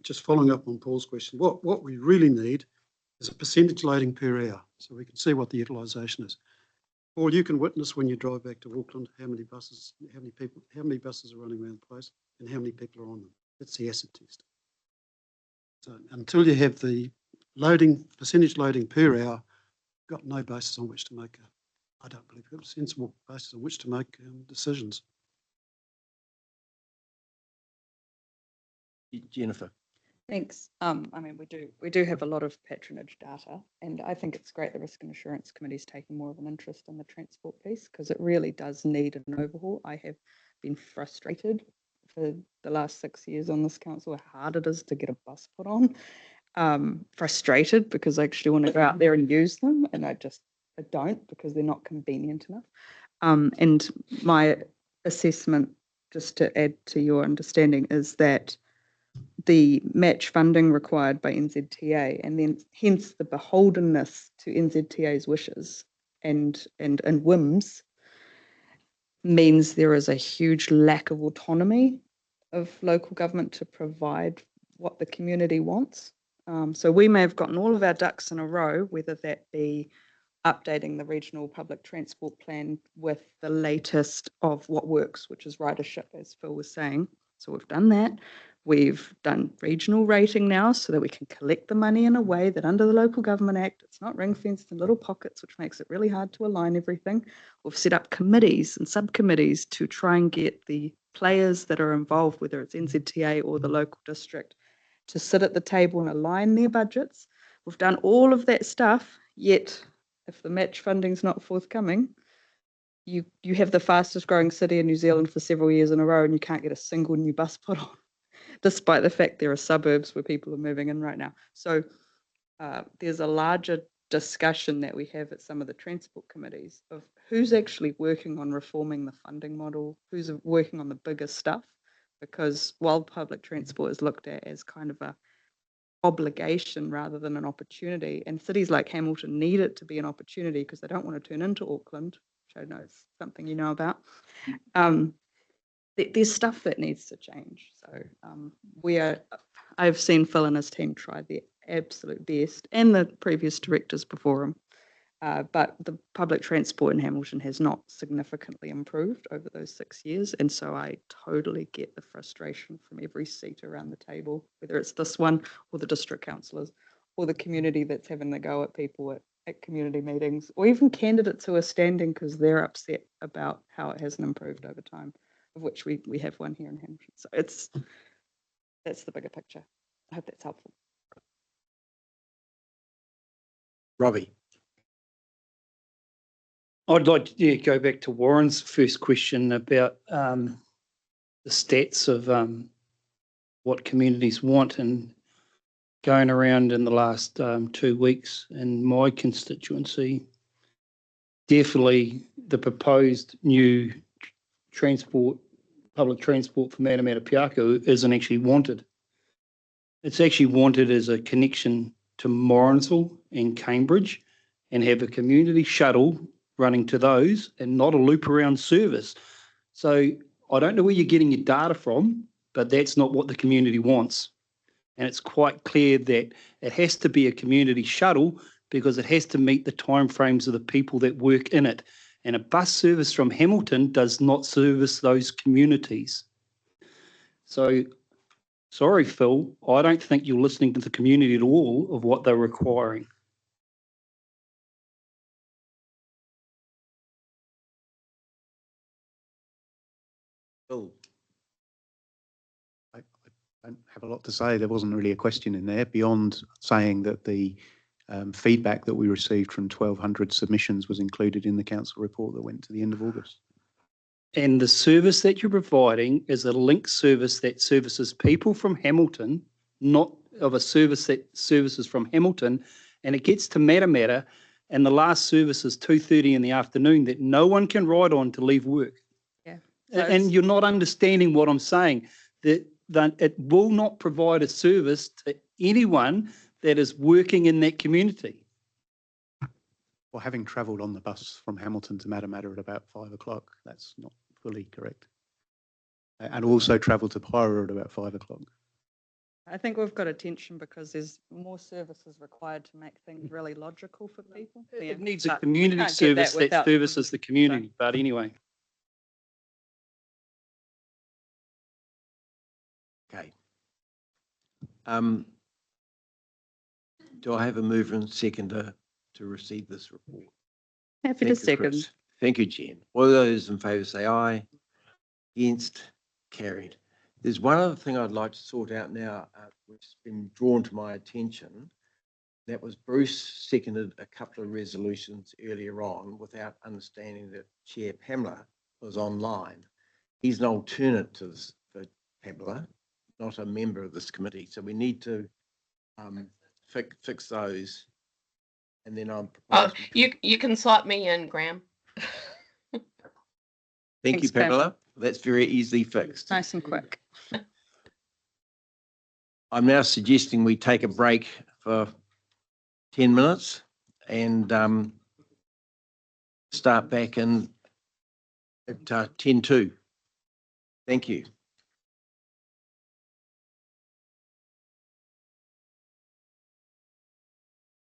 Just following up on Paul's question, what we really need is a percentage loading per hour, so we can see what the utilisation is. Paul, you can witness when you drive back to Auckland how many buses are running around the place and how many people are on them. That's the acid test. So until you have the percentage loading per hour, you've got no basis on which to make I don't believe you've got a sensible basis on which to make decisions. Jennifer. Thanks. I mean, we do have a lot of patronage data, and I think it's great the Risk and Assurance Committee is taking more of an interest in the transport piece because it really does need an overhaul. I have been frustrated for the last 6 years on this council how hard it is to get a bus put on. Frustrated because I actually want to go out there and use them, and I don't because they're not convenient enough. And my assessment, just to add to your understanding, is that the match funding required by NZTA and then hence the beholdenness to NZTA's wishes and whims means there is a huge lack of autonomy of local government to provide what the community wants. So we may have gotten all of our ducks in a row, whether that be updating the regional public transport plan with the latest of what works, which is ridership, as Phil was saying. So we've done that. We've done regional rating now so that we can collect the money in a way that under the Local Government Act, it's not ring fenced in little pockets, which makes it really hard to align everything. We've set up committees and subcommittees to try and get the players that are involved, whether it's NZTA or the local district, to sit at the table and align their budgets. We've done all of that stuff, yet if the match funding's not forthcoming, you have the fastest growing city in New Zealand for several years in a row and you can't get a single new bus put on, despite the fact there are suburbs where people are moving in right now. So there's a larger discussion that we have at some of the transport committees of who's actually working on reforming the funding model, who's working on the bigger stuff, because while public transport is looked at as kind of a obligation rather than an opportunity, and cities like Hamilton need it to be an opportunity because they don't want to turn into Auckland, which I know is something you know about. There's stuff that needs to change. So I've seen Phil and his team try their absolute best, and the previous directors before him. But the public transport in Hamilton has not significantly improved over those 6 years. And so I totally get the frustration from every seat around the table, whether it's this one or the district councillors or the community that's having to go at people at community meetings, or even candidates who are standing because they're upset about how it hasn't improved over time, of which we have one here in Hamilton. So that's the bigger picture. I hope that's helpful. Robbie. I'd like to go back to Warren's first question about the stats of what communities want, and going around in the last 2 weeks in my constituency, definitely the proposed new public transport for Matamata-Piako isn't actually wanted. It's actually wanted as a connection to Morrinsville and Cambridge and have a community shuttle running to those and not a loop around service. So I don't know where you're getting your data from, but that's not what the community wants. And it's quite clear that it has to be a community shuttle because it has to meet the timeframes of the people that work in it. And a bus service from Hamilton does not service those communities. So, sorry, Phil, I don't think you're listening to the community at all of what they're requiring. Phil. I don't have a lot to say. There wasn't really a question in there beyond saying that the feedback that we received from 1,200 submissions was included in the council report that went to the end of August. And the service that you're providing is a link service that services people from Hamilton, not of a service that services from Hamilton, and it gets to Matamata and the last service is 2:30 in the afternoon that no one can ride on to leave work. Yeah. And you're not understanding what I'm saying, that it will not provide a service to anyone that is working in that community. Well, having travelled on the bus from Hamilton to Matamata at about 5 o'clock, that's not fully correct. And also travelled to Pyra at about 5 o'clock. I think we've got a tension because there's more services required to make things really logical for people. It needs a community service that services the community, but anyway. Okay. Do I have a mover and seconder to receive this report? Happy Thank to you, second. Chris. Thank you, Jen. All those in favour say aye. Against, carried. There's one other thing I'd like to sort out now, which has been drawn to my attention. That was Bruce seconded a couple of resolutions earlier on without understanding that Chair Pamela was online. He's an alternate to this, for Pamela, not a member of this committee. So we need to fix those. And then I'm. You can slot me in, Graham. Thank Thanks, you, Pamela. That's very easily fixed. Nice and quick. I'm now suggesting we take a break for 10 minutes and start back in at 10:02. Thank you.